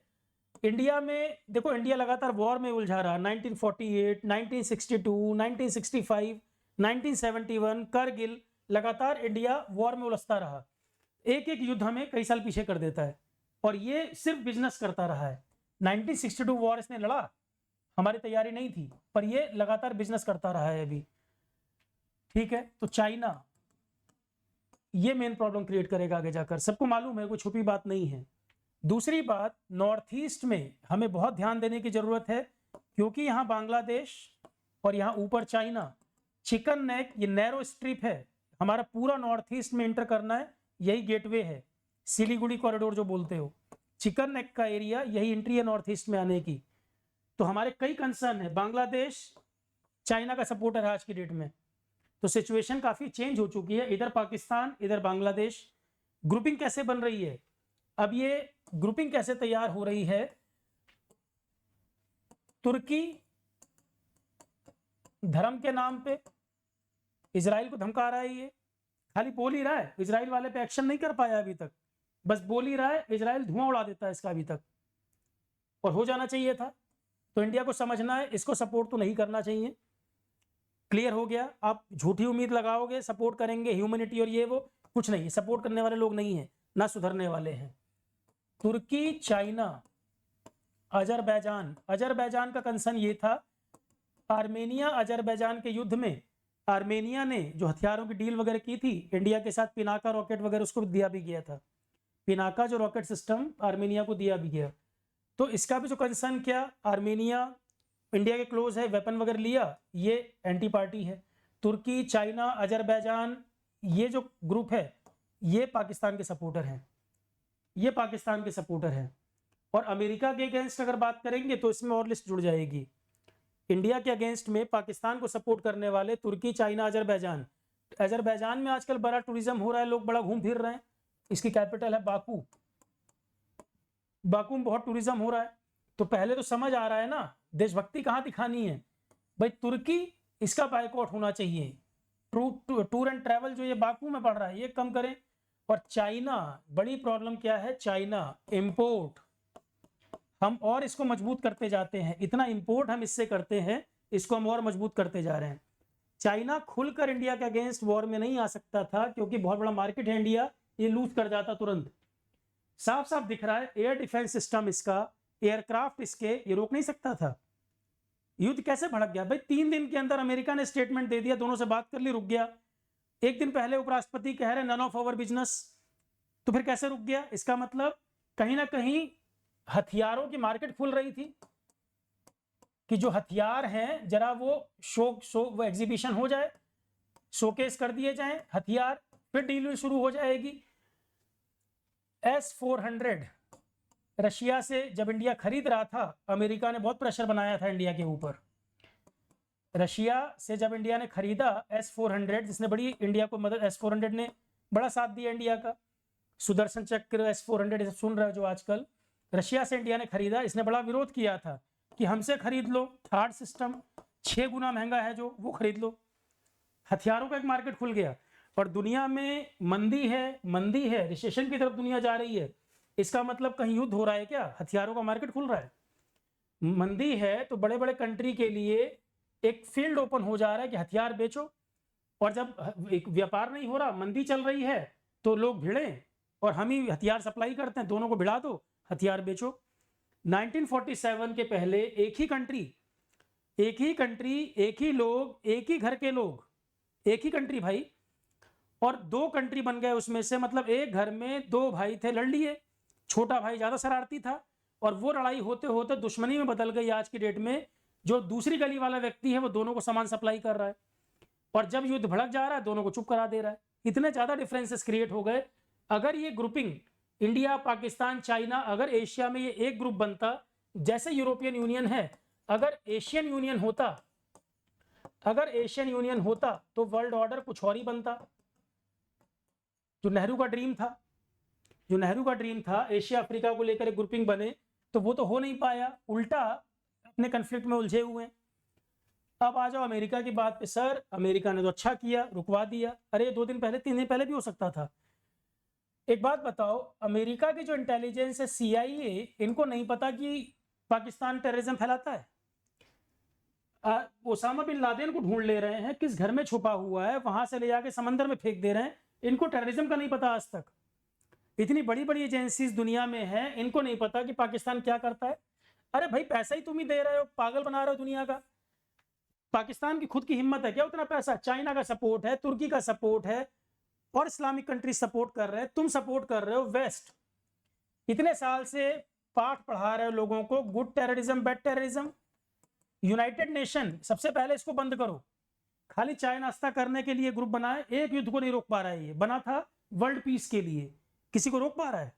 इंडिया में देखो, इंडिया लगातार वॉर में उलझा रहा। 1948, 1962, 1965, 1971, करगिल, लगातार इंडिया वॉर में उलझता रहा। एक एक युद्ध हमें कई साल पीछे कर देता है, और ये सिर्फ बिजनेस करता रहा है। 1962 वॉर इसने लड़ा, हमारी तैयारी नहीं थी, पर ये लगातार बिजनेस करता रहा है अभी। ठीक है, तो चाइना ये मेन प्रॉब्लम क्रिएट करेगा आगे जाकर, सबको मालूम है, कोई छुपी बात नहीं है। दूसरी बात, नॉर्थ ईस्ट में हमें बहुत ध्यान देने की जरूरत है, क्योंकि यहाँ बांग्लादेश और यहाँ ऊपर चाइना, चिकन नेक, ये नैरो स्ट्रिप है, हमारा पूरा नॉर्थ ईस्ट में एंटर करना है, यही गेटवे है, सिलीगुड़ी कॉरिडोर जो बोलते हो, चिकन नेक का एरिया, यही एंट्री है नॉर्थ ईस्ट में आने की। तो हमारे कई कंसर्न है। बांग्लादेश चाइना का सपोर्टर है आज की डेट में, तो सिचुएशन काफी चेंज हो चुकी है। इधर पाकिस्तान, इधर बांग्लादेश, ग्रुपिंग कैसे बन रही है? अब ये ग्रुपिंग कैसे तैयार हो रही है? तुर्की धर्म के नाम पे इजराइल को धमका रहा है, ये खाली बोल ही रहा है, इजराइल वाले पे एक्शन नहीं कर पाया अभी तक, बस बोल ही रहा है। इजराइल धुआं उड़ा देता है इसका अभी तक, और हो जाना चाहिए था। तो इंडिया को समझना है, इसको सपोर्ट तो नहीं करना चाहिए। क्लियर हो गया? आप झूठी उम्मीद लगाओगे सपोर्ट करेंगे ह्यूमैनिटी और ये वो, कुछ नहीं, सपोर्ट करने वाले लोग नहीं है, ना सुधरने वाले हैं। तुर्की, चाइना, अजरबैजान, अजरबैजान का कंसर्न ये था, आर्मेनिया अजरबैजान के युद्ध में आर्मेनिया ने जो हथियारों की डील वगैरह की थी इंडिया के साथ, पिनाका रॉकेट वगैरह उसको दिया भी गया था, पिनाका जो रॉकेट सिस्टम आर्मेनिया को दिया भी गया। तो इसका भी जो कंसर्न, क्या आर्मेनिया इंडिया के क्लोज है, वेपन वगैरह लिया, ये एंटी पार्टी है। तुर्की, चाइना, अजरबैजान, ये जो ग्रुप है ये पाकिस्तान के सपोर्टर हैं, ये पाकिस्तान के सपोर्टर हैं। और अमेरिका के अगेंस्ट अगर बात करेंगे तो इसमें और लिस्ट जुड़ जाएगी। इंडिया के अगेंस्ट में पाकिस्तान को सपोर्ट करने वाले तुर्की, चाइना, अजरबैजान। अजरबैजान में आजकल बड़ा टूरिज्म हो रहा है, लोग बड़ा घूम फिर रहे हैं, इसकी कैपिटल है बाकू, बाकू में बहुत टूरिज्म हो रहा है। तो पहले तो समझ आ रहा है ना, देशभक्ति कहाँ दिखानी है भाई, तुर्की इसका बाइकआउट होना चाहिए, टूर एंड ट्रैवल जो ये बाकू में पड़ रहा है ये कम करें। और चाइना, बड़ी प्रॉब्लम क्या है, चाइना इंपोर्ट, हम और इसको मजबूत करते जाते हैं, इतना इंपोर्ट हम इससे करते हैं, इसको हम और मजबूत करते जा रहे हैं। चाइना खुलकर इंडिया के अगेंस्ट वॉर में नहीं आ सकता था, क्योंकि बहुत बड़ा मार्केट है इंडिया, ये लूज कर जाता तुरंत, साफ साफ दिख रहा है। एयर डिफेंस सिस्टम इसका, एयरक्राफ्ट इसके, ये रोक नहीं सकता था। युद्ध कैसे भड़क गया भाई? 3 दिन के अंदर अमेरिका ने स्टेटमेंट दे दिया, दोनों से बात कर ली, रुक गया। एक दिन पहले उपराष्ट्रपति कह रहे नन ऑफ आवर बिजनेस, तो फिर कैसे रुक गया? इसका मतलब कहीं ना कहीं हथियारों की मार्केट खुल रही थी, कि जो हथियार हैं जरा वो वो एग्जीबिशन हो जाए, शोकेस कर दिए जाएं हथियार, फिर डील शुरू हो जाएगी। S-400 रशिया से जब इंडिया खरीद रहा था, अमेरिका ने बहुत प्रेशर बनाया था इंडिया के ऊपर। रशिया से जब इंडिया ने खरीदा S-400, जिसने बड़ी इंडिया को मदद, S-400 ने बड़ा साथ दिया इंडिया का, सुदर्शन चक्र, S-400 सुन रहे हो जो आजकल, रशिया से इंडिया ने खरीदा, इसने बड़ा विरोध किया था कि हमसे खरीद लो, थर्ड सिस्टम 6 गुना महंगा है जो, वो खरीद लो। हथियारों का एक मार्केट खुल गया, और दुनिया में मंदी है, रिसेशन की तरफ दुनिया जा रही है, इसका मतलब कहीं युद्ध हो रहा है क्या? हथियारों का मार्केट खुल रहा है। मंदी है तो बड़े बड़े कंट्री के लिए एक फील्ड ओपन हो जा रहा है कि हथियार बेचो, और जब एक व्यापार नहीं हो रहा, मंदी चल रही है, तो लोग भिड़े और हम ही हथियार सप्लाई करते हैं, दोनों को भिड़ा दो, हथियार बेचो। 1947 के पहले एक ही कंट्री, एक ही लोग, एक ही घर के लोग, एक ही कंट्री भाई, और 2 कंट्री बन गए उसमें से, मतलब एक घर में 2 भाई थे, लड़ लिए, छोटा भाई ज्यादा शरारती था, और वो लड़ाई होते होते दुश्मनी में बदल गई। आज की डेट में जो दूसरी गली वाला व्यक्ति है वो दोनों को सामान सप्लाई कर रहा है, और जब युद्ध भड़क जा रहा है दोनों को चुप करा दे रहा है। इतने ज्यादा डिफरेंसेस क्रिएट हो गए। अगर ये ग्रुपिंग इंडिया, पाकिस्तान, चाइना, अगर एशिया में ये एक ग्रुप बनता, जैसे यूरोपियन यूनियन है, अगर एशियन यूनियन होता तो वर्ल्ड ऑर्डर कुछ और ही बनता। जो नेहरू का ड्रीम था एशिया अफ्रीका को लेकर एक ग्रुपिंग बने, तो वो तो हो नहीं पाया, उल्टा अपने कन्फ्लिक्ट में उलझे हुए हैं। अब आ जाओ अमेरिका की बात पे। सर अमेरिका ने तो अच्छा किया, रुकवा दिया। अरे 2 दिन पहले, 3 दिन पहले भी हो सकता था। एक बात बताओ, अमेरिका की जो इंटेलिजेंस है CIA, इनको नहीं पता कि पाकिस्तान टेररिज्म फैलाता है? ओसामा बिन लादेन को ढूंढ ले रहे हैं, किस घर में छुपा हुआ है, वहां से ले जाके समंदर में फेंक दे रहे हैं। इनको टेररिज्म का नहीं पता आज तक। इतनी बड़ी बड़ी एजेंसीज दुनिया में है, इनको नहीं पता कि पाकिस्तान क्या करता है। अरे भाई, पैसा ही तुम ही दे रहे हो, पागल बना रहे हो दुनिया का। पाकिस्तान की खुद की हिम्मत है क्या उतना पैसा? चाइना का सपोर्ट है, तुर्की का सपोर्ट है, और इस्लामिक कंट्री सपोर्ट कर रहे हैं, तुम सपोर्ट कर रहे हो वेस्ट। इतने साल से पाठ पढ़ा रहे हो लोगों को, good terrorism bad terrorism. United nation सबसे पहले इसको बंद करो। खाली चाय नाश्ता करने के लिए ग्रुप बनाए, एक युद्ध को नहीं रोक पा रहा है। ये बना था वर्ल्ड पीस के लिए, किसी को रोक पा रहा है?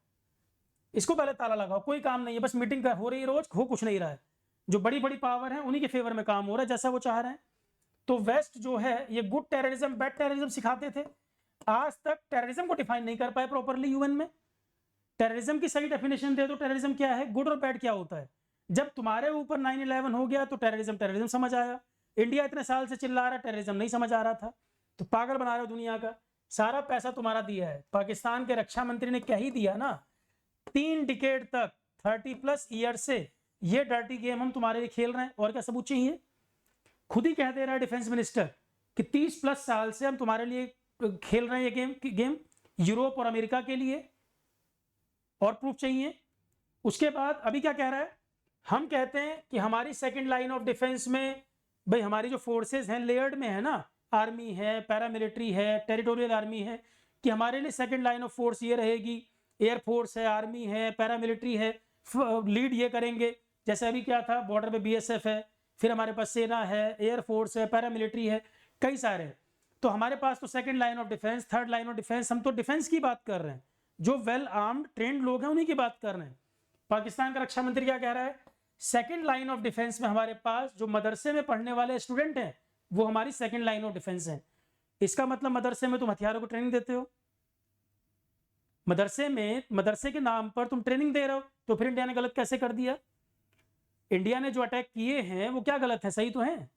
इसको पहले ताला लगाओ। कोई काम नहीं है, बस मीटिंग हो रही है रोज, हो कुछ नहीं रहा है। जो बड़ी बड़ी पावर है उन्हीं के फेवर में काम हो रहा है, जैसा वो चाह रहे हैं। तो वेस्ट जो है ये गुड टेररिज्म बैड टेररिज्म सिखाते थे। आज तक टेररिज्म को डिफाइन नहीं कर पाए प्रॉपरली यूएन में। टेररिज्म की सही डेफिनेशन दे दो, टेररिज्म क्या है, गुड और बैड क्या होता है। जब तुम्हारे ऊपर 9/11 हो गया तो टेररिज्म टेररिज्म समझ आया। इंडिया इतने साल से चिल्ला रहा, टेररिज्म नहीं समझ आ रहा था। तो पागल बना रहे हो दुनिया का। सारा पैसा तुम्हारा दिया है, पाकिस्तान के रक्षा मंत्री ने कह ही दिया ना, 3 डिकेड तक 30+ ईयर से ये डर्टी गेम हम तुम्हारे लिए खेल रहे हैं, और क्या सबूत चाहिए? खुद ही कह दे रहा है डिफेंस मिनिस्टर कि 30+ साल से हम तुम्हारे लिए खेल रहे हैं ये गेम यूरोप और अमेरिका के लिए, और प्रूफ चाहिए। उसके बाद अभी क्या कह रहा है, हम कहते हैं कि हमारी सेकंड लाइन ऑफ डिफेंस में, भाई हमारी जो फोर्सेस हैं लेयर्ड में है ना, आर्मी है, पैरामिलिट्री है, टेरिटोरियल आर्मी है, कि हमारे लिए सेकंड लाइन ऑफ फोर्स ये रहेगी, एयरफोर्स है, आर्मी है, पैरामिलिट्री है, लीड ये करेंगे। जैसे अभी क्या था, बॉर्डर पे BSF है, फिर हमारे पास सेना है, एयरफोर्स है, पैरामिलिट्री है, कई सारे। तो हमारे पास तो second line of defence, third line of defence, हम तो डिफेंस की बात कर रहे हैं। जो वेल आर्म्ड ट्रेंड लोग हैं उन्हीं की बात कर रहे हैं। पाकिस्तान का रक्षा मंत्री क्या कह रहा है, सेकंड लाइन ऑफ डिफेंस में हमारे पास जो मदरसे में पढ़ने वाले स्टूडेंट हैं वो हमारी सेकंड लाइन ऑफ डिफेंस है। इसका मतलब मदरसे में तुम हथियारों को ट्रेनिंग देते हो, मदरसे के नाम पर तुम ट्रेनिंग दे रहे हो। तो फिर इंडिया ने गलत कैसे कर दिया? इंडिया ने जो अटैक किए हैं वो क्या गलत है, सही तो है।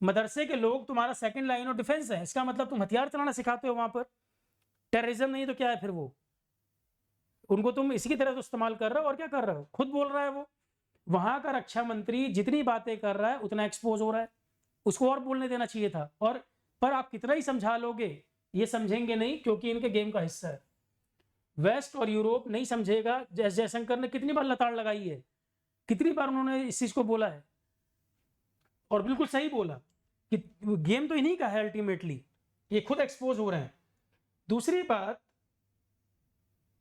मदरसे के लोग तुम्हारा सेकंड लाइन ऑफ डिफेंस है, इसका मतलब तुम हथियार चलाना सिखाते हो वहां पर। टेररिज्म नहीं तो क्या है फिर? वो उनको तुम इसी की तरह तो इस्तेमाल कर रहे हो, और क्या कर रहे हो? खुद बोल रहा है वो, वहां का रक्षा मंत्री जितनी बातें कर रहा है उतना एक्सपोज हो रहा है। उसको और बोलने देना चाहिए था। और पर आप कितना ही समझा लोगे, ये समझेंगे नहीं, क्योंकि इनके गेम का हिस्सा है। वेस्ट और यूरोप नहीं समझेगा। जयशंकर ने कितनी बार लताड़ लगाई है, कितनी बार उन्होंने इस चीज को बोला है, और बिल्कुल सही बोला कि गेम तो इन्हीं का है अल्टीमेटली। ये खुद एक्सपोज हो रहे हैं। दूसरी बात,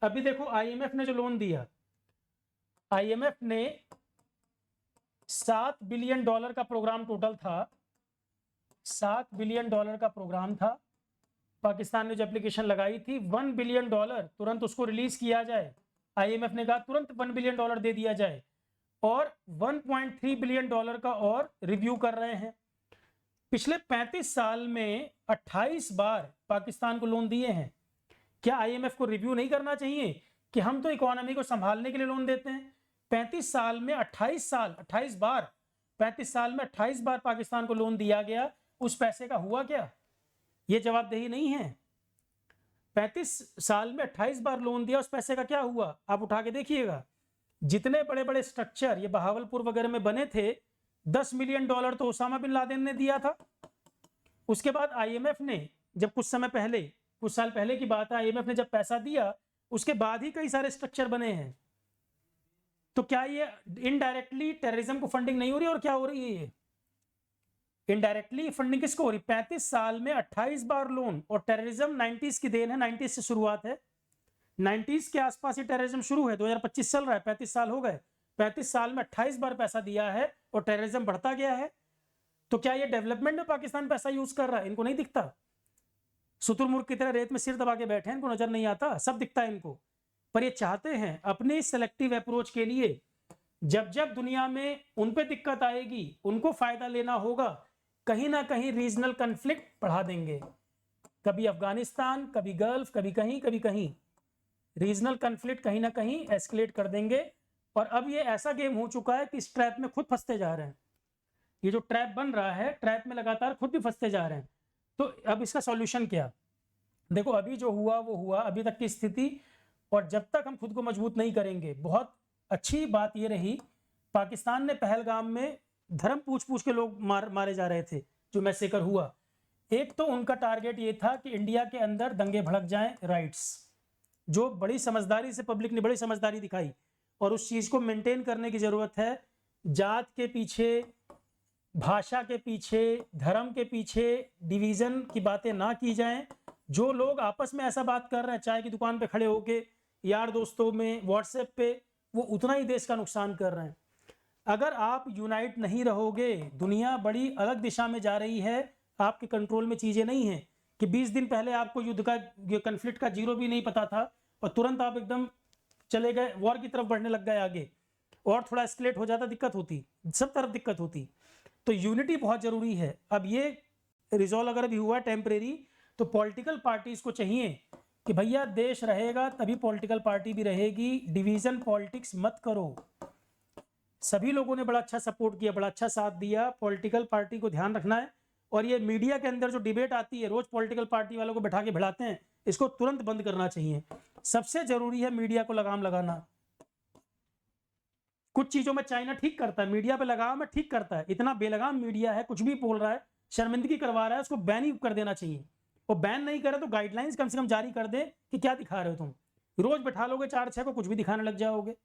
अभी देखो IMF ने जो लोन दिया, IMF ने $7 बिलियन का प्रोग्राम टोटल था, $7 बिलियन का प्रोग्राम था। पाकिस्तान ने जो एप्लीकेशन लगाई थी, $1 बिलियन तुरंत उसको रिलीज किया जाए। IMF ने कहा तुरंत $1 बिलियन दे दिया जाए, और $1.3 बिलियन का और रिव्यू कर रहे हैं। पिछले 35 साल में 28 बार पाकिस्तान को लोन दिए हैं। क्या IMF को रिव्यू नहीं करना चाहिए कि हम तो इकोनॉमी को संभालने के लिए लोन देते हैं? 35 साल में 28 बार 35 साल में 28 बार पाकिस्तान को लोन दिया गया, उस पैसे का हुआ क्या? ये जवाबदेही नहीं है। 35 साल में 28 बार लोन दिया, उस पैसे का क्या हुआ? आप उठा के देखिएगा। जितने बड़े बड़े स्ट्रक्चर ये बहावलपुर वगैरह में बने थे, $10 मिलियन तो ओसामा बिन लादेन ने दिया था। उसके बाद IMF ने जब कुछ साल पहले की बात है, IMF ने जब पैसा दिया, उसके बाद ही कई सारे स्ट्रक्चर बने हैं। तो क्या ये इनडायरेक्टली टेररिज्म को फंडिंग नहीं हो रही? और क्या हो रही है? ये इनडायरेक्टली फंडिंग किसको हो रही? 35 साल में 28 बार लोन। और टेररिज्म 90s की देन है, 90s से शुरुआत है, 90s के आसपास ये टेररिज्म शुरू है, 2025 चल रहा है, 35 साल हो गए। 35 साल में 28 बार पैसा दिया है और टेररिज्म बढ़ता गया है। तो क्या ये डेवलपमेंट में पाकिस्तान पैसा यूज कर रहा है? इनको नहीं दिखता? शुतुरमुर्ग की तरह रेत में सिर दबा के बैठे हैं, इनको नजर नहीं आता? सब दिखता है इनको। पर ये चाहते हैं अपने सेलेक्टिव अप्रोच के लिए, जब जब दुनिया में उन पे दिक्कत आएगी, उनको फायदा लेना होगा, कहीं ना कहीं रीजनल कन्फ्लिक्ट बढ़ा देंगे। कभी अफगानिस्तान, कभी गल्फ, कभी कहीं रीजनल कन्फ्लिक्ट कहीं ना कहीं एस्केलेट कर देंगे। और अब ये ऐसा गेम हो चुका है कि इस ट्रैप में खुद फंसते जा रहे हैं। ये जो ट्रैप बन रहा है, ट्रैप में लगातार खुद भी फंसते जा रहे हैं। तो अब इसका सॉल्यूशन क्या? देखो, अभी जो हुआ वो हुआ, अभी तक की स्थिति और जब तक हम खुद को मजबूत नहीं करेंगे, बहुत अच्छी बात ये रही, पाकिस्तान ने पहलगाम में धर्म पूछ पूछ के लोग मारे जा रहे थे, जो मैसेकर हुआ। एक तो उनका टारगेट ये था कि इंडिया के अंदर दंगे भड़क जाएं, राइट्स, जो बड़ी समझदारी से पब्लिक ने बड़ी समझदारी दिखाई, और उस चीज को मेंटेन करने की जरूरत है। जात के पीछे, भाषा के पीछे, धर्म के पीछे डिवीजन की बातें ना की जाएं। जो लोग आपस में ऐसा बात कर रहे हैं, चाय की दुकान पे खड़े होके, यार दोस्तों में, व्हाट्सएप पे, वो उतना ही देश का नुकसान कर रहे हैं। अगर आप यूनाइट नहीं रहोगे, दुनिया बड़ी अलग दिशा में जा रही है, आपके कंट्रोल में चीजें नहीं है कि 20 दिन पहले आपको युद्ध का, कन्फ्लिक्ट का जीरो भी नहीं पता था और तुरंत आप एकदम चले गए, वॉर की तरफ बढ़ने लग गए आगे, और थोड़ा एस्केलेट हो जाता, दिक्कत होती, सब तरफ दिक्कत होती। तो यूनिटी बहुत जरूरी है। अब ये रिजॉल्व अगर भी हुआ टेम्परेरी, तो पॉलिटिकल पार्टीज को चाहिए कि भैया देश रहेगा तभी पॉलिटिकल पार्टी भी रहेगी, डिवीजन पॉलिटिक्स मत करो। सभी लोगों ने बड़ा अच्छा सपोर्ट किया, बड़ा अच्छा साथ दिया, पॉलिटिकल पार्टी को ध्यान रखना है। और ये मीडिया के अंदर जो डिबेट आती है, रोज पॉलिटिकल पार्टी वालों को बैठा के भिड़ाते हैं, इसको तुरंत बंद करना चाहिए। सबसे जरूरी है मीडिया को लगाम लगाना। कुछ चीजों में चाइना ठीक करता है, मीडिया पे लगाम में ठीक करता है, इतना बेलगाम मीडिया है, कुछ भी बोल रहा है, शर्मिंदगी करवा रहा है, उसको बैन ही कर देना चाहिए। और बैन नहीं करे तो गाइडलाइंस कम से कम जारी कर दे कि क्या दिखा रहे हो तुम। रोज बैठा लोगे 4-6 को, कुछ भी दिखाने लग जाओगे।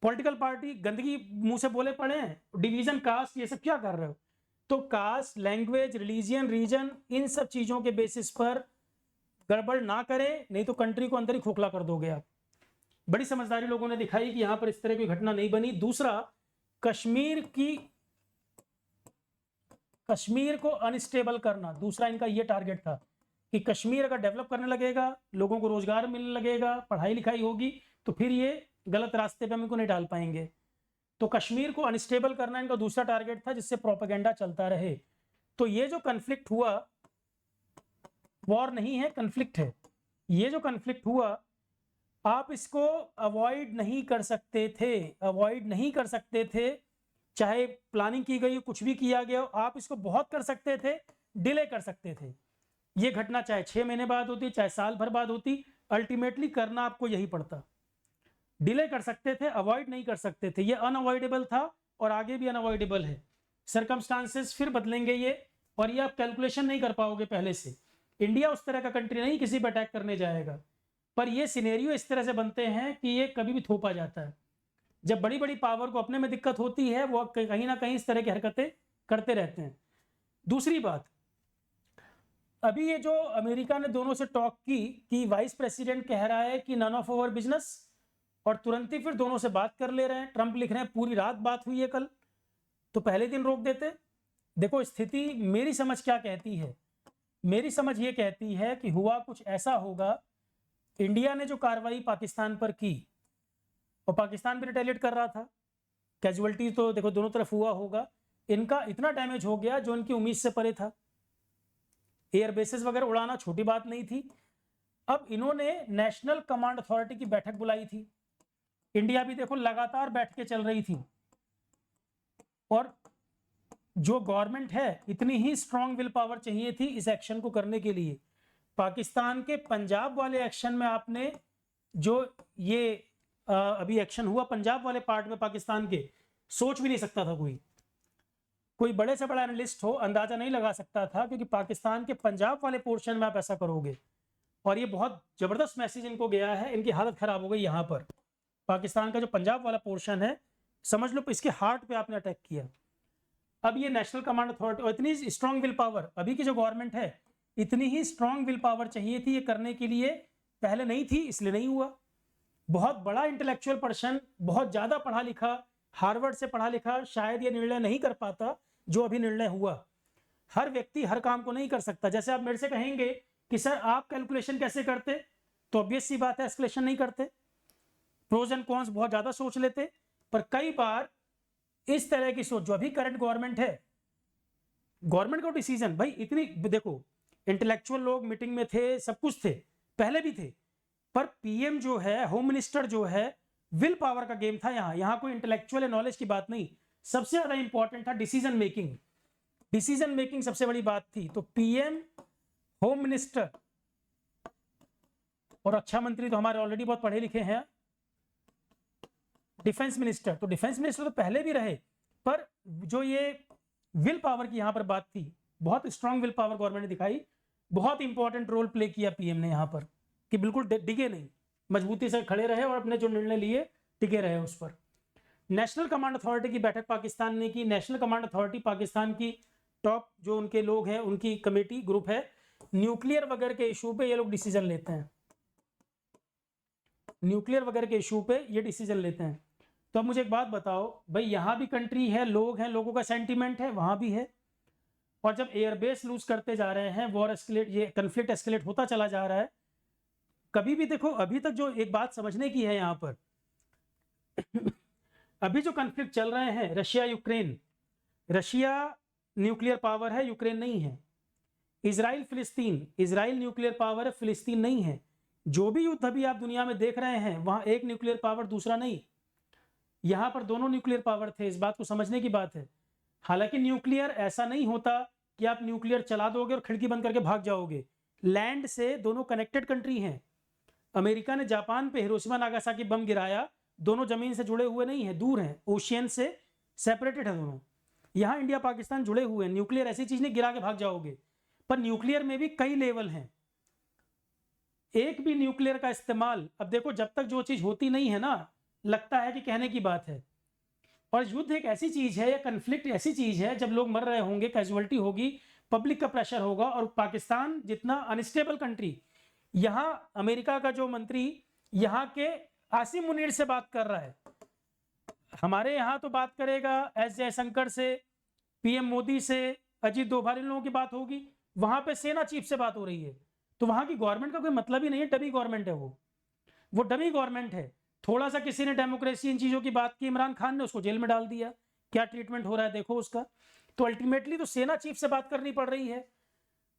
पॉलिटिकल पार्टी गंदगी मुंह से बोले पड़े हैं, डिवीजन, कास्ट, ये सब क्या कर रहे हो? तो कास्ट, लैंग्वेज, रिलीजियन, रीजन, इन सब चीजों के बेसिस पर गड़बड़ ना करें, नहीं तो कंट्री को अंदर ही खोखला कर दोगे आप। बड़ी समझदारी लोगों ने दिखाई कि यहां पर इस तरह की घटना नहीं बनी। दूसरा, कश्मीर को अनस्टेबल करना, दूसरा इनका यह टारगेट था कि कश्मीर अगर डेवलप करने लगेगा, लोगों को रोजगार मिलने लगेगा, पढ़ाई लिखाई होगी, तो फिर ये गलत रास्ते पे हम इनको नहीं डाल पाएंगे। तो कश्मीर को अनस्टेबल करना इनका दूसरा टारगेट था, जिससे प्रोपेगेंडा चलता रहे। तो ये जो कन्फ्लिक्ट हुआ, वॉर नहीं है, कन्फ्लिक्ट है। ये जो कन्फ्लिक्ट हुआ, आप इसको अवॉइड नहीं कर सकते थे, अवॉइड नहीं कर सकते थे, चाहे प्लानिंग की गई, कुछ भी किया गया, आप इसको बहुत कर सकते थे, डिले कर सकते थे। ये घटना चाहे 6 महीने बाद होती, चाहे साल भर बाद होती, अल्टीमेटली करना आपको यही पड़ता। डिले कर सकते थे, अवॉइड नहीं कर सकते थे। ये अनअवॉइडेबल था और आगे भी अनअवॉइडेबल है। सर्कमस्टांसेस फिर बदलेंगे ये, और ये आप कैलकुलेशन नहीं कर पाओगे पहले से। इंडिया उस तरह का कंट्री नहीं किसी पर अटैक करने जाएगा, पर ये सिनेरियो इस तरह से बनते हैं कि ये कभी भी थोपा जाता है। जब बड़ी बड़ी पावर को अपने में दिक्कत होती है, वो कहीं ना कहीं इस तरह की हरकतें करते रहते हैं। दूसरी बात, अभी ये जो अमेरिका ने दोनों से टॉक की कि वाइस प्रेसिडेंट कह रहा है कि नन ऑफ आवर बिजनेस, और तुरंत ही फिर दोनों से बात कर ले रहे हैं। ट्रंप लिख रहे हैं पूरी रात बात हुई है कल, तो पहले दिन रोक देते। देखो स्थिति, मेरी समझ क्या कहती है, मेरी समझ ये कहती है कि हुआ कुछ ऐसा होगा, इंडिया ने जो कार्रवाई पाकिस्तान पर की, और पाकिस्तान भी रिटेलिएट कर रहा था, कैजुअलिटी तो देखो दोनों तरफ हुआ होगा, इनका इतना डैमेज हो गया जो इनकी उम्मीद से परे था। एयर बेसिस वगैरह उड़ाना छोटी बात नहीं थी। अब इन्होंने नेशनल कमांड अथॉरिटी की बैठक बुलाई थी, इंडिया भी देखो लगातार बैठ के चल रही थी, और जो गवर्नमेंट है, इतनी ही स्ट्रांग विल पावर चाहिए थी इस एक्शन को करने के लिए। पाकिस्तान के पंजाब वाले एक्शन में आपने जो ये अभी एक्शन हुआ पंजाब वाले पार्ट में पाकिस्तान के, सोच भी नहीं सकता था कोई बड़े से बड़ा एनालिस्ट हो अंदाजा नहीं लगा सकता था, क्योंकि पाकिस्तान के पंजाब वाले पोर्शन में आप ऐसा करोगे, और ये बहुत जबरदस्त मैसेज इनको गया है, इनकी हालत खराब हो गई। यहाँ पर पाकिस्तान का जो पंजाब वाला पोर्शन है, समझ लो इसके हार्ट पे आपने अटैक किया। अब ये नेशनल कमांड अथॉरिटी, और इतनी स्ट्रांग विल पावर अभी की जो गवर्नमेंट है, इतनी ही स्ट्रांग विल पावर चाहिए थी ये करने के लिए, पहले नहीं थी, इसलिए नहीं हुआ। बहुत बड़ा इंटेलेक्चुअल पर्सन, बहुत ज्यादा पढ़ा लिखा, हार्वर्ड से पढ़ा लिखा, शायद ये निर्णय नहीं कर पाता जो अभी निर्णय हुआ। हर व्यक्ति हर काम को नहीं कर सकता। जैसे आप मेरे से कहेंगे कि सर आप कैलकुलेशन कैसे करते, तो ऑब्वियस सी बात है एस्केलेशन नहीं करते, प्रोज एंड कॉन्स बहुत ज्यादा सोच लेते। पर कई बार इस तरह की सोच, जो अभी करंट गवर्नमेंट है, गवर्नमेंट का डिसीजन, भाई इतनी देखो इंटेलेक्चुअल लोग मीटिंग में थे, सब कुछ थे, पहले भी थे, पर पीएम जो है, होम मिनिस्टर जो है, विल पावर का गेम था। यहां कोई इंटेलेक्चुअल नॉलेज की बात नहीं, सबसे ज्यादा इंपॉर्टेंट था डिसीजन मेकिंग। डिसीजन मेकिंग सबसे बड़ी बात थी। तो पीएम, होम मिनिस्टर और रक्षा मंत्री तो हमारे ऑलरेडी बहुत पढ़े लिखे हैं। डिफेंस मिनिस्टर, तो डिफेंस मिनिस्टर तो पहले भी रहे, पर जो ये विल पावर की यहाँ पर बात थी, बहुत स्ट्रांग विल पावर गवर्नमेंट ने दिखाई, बहुत इंपॉर्टेंट रोल प्ले किया पीएम ने यहाँ पर, कि बिल्कुल डिगे नहीं, मजबूती से खड़े रहे और अपने जो निर्णय लिए टिके रहे उस पर। नेशनल कमांड अथॉरिटी की बैठक पाकिस्तान ने की। नेशनल कमांड अथॉरिटी पाकिस्तान की टॉप जो उनके लोग हैं, उनकी कमेटी ग्रुप है, न्यूक्लियर वगैरह के इशू पे ये लोग डिसीजन लेते हैं, न्यूक्लियर वगैरह के इशू पे ये डिसीजन लेते हैं। तो अब मुझे एक बात बताओ भाई, यहाँ भी कंट्री है, लोग हैं, लोगों का सेंटीमेंट है, वहां भी है, और जब एयरबेस लूज करते जा रहे हैं, वॉर एस्केलेट, ये कन्फ्लिक्ट एस्केलेट होता चला जा रहा है, कभी भी देखो, अभी तक जो एक बात समझने की है यहाँ पर अभी जो कन्फ्लिक्ट चल रहे हैं Russia Ukraine, Russia nuclear power है, यूक्रेन नहीं है। इजराइल फिलिस्तीन, इजराइल न्यूक्लियर पावर है, फिलिस्तीन नहीं है। जो भी युद्ध अभी आप दुनिया में देख रहे हैं, वहां एक न्यूक्लियर पावर दूसरा नहीं, यहां पर दोनों न्यूक्लियर पावर थे। इस बात को समझने की बात है। हालांकि न्यूक्लियर ऐसा नहीं होता कि आप न्यूक्लियर चला दोगे और खिड़की बंद करके भाग जाओगे। लैंड से दोनों कनेक्टेड कंट्री हैं। अमेरिका ने जापान पे हिरोशिमा नागासाकी बम गिराया, दोनों जमीन से जुड़े हुए नहीं है, दूर हैं, ओशियन से सेपरेटेड है दोनों। यहाँ इंडिया पाकिस्तान जुड़े हुए हैं। न्यूक्लियर ऐसी चीज नहीं गिरा के भाग जाओगे, पर न्यूक्लियर में भी कई लेवल हैं। एक भी न्यूक्लियर का इस्तेमाल, अब देखो, जब तक जो चीज होती नहीं है ना, लगता है कि कहने की बात है। और युद्ध एक ऐसी चीज है, या कन्फ्लिक्ट ऐसी चीज है, जब लोग मर रहे होंगे, कैजुअलिटी होगी, पब्लिक का प्रेशर होगा। और पाकिस्तान जितना अनस्टेबल कंट्री, यहाँ अमेरिका का जो मंत्री यहाँ के आसिम मुनीर से बात कर रहा है, हमारे यहाँ तो बात करेगा एस जयशंकर से, पीएम मोदी से, अजीत डोभाल, इन लोगों की बात होगी। वहां पे सेना चीफ से बात हो रही है। तो वहां की गवर्नमेंट का कोई मतलब ही नहीं है, डमी गवर्नमेंट है वो डमी गवर्नमेंट है। थोड़ा सा किसी ने डेमोक्रेसी इन चीजों की बात की, इमरान खान ने उसको जेल में डाल दिया। क्या ट्रीटमेंट हो रहा है देखो उसका। तो अल्टीमेटली तो सेना चीफ से बात करनी पड़ रही है।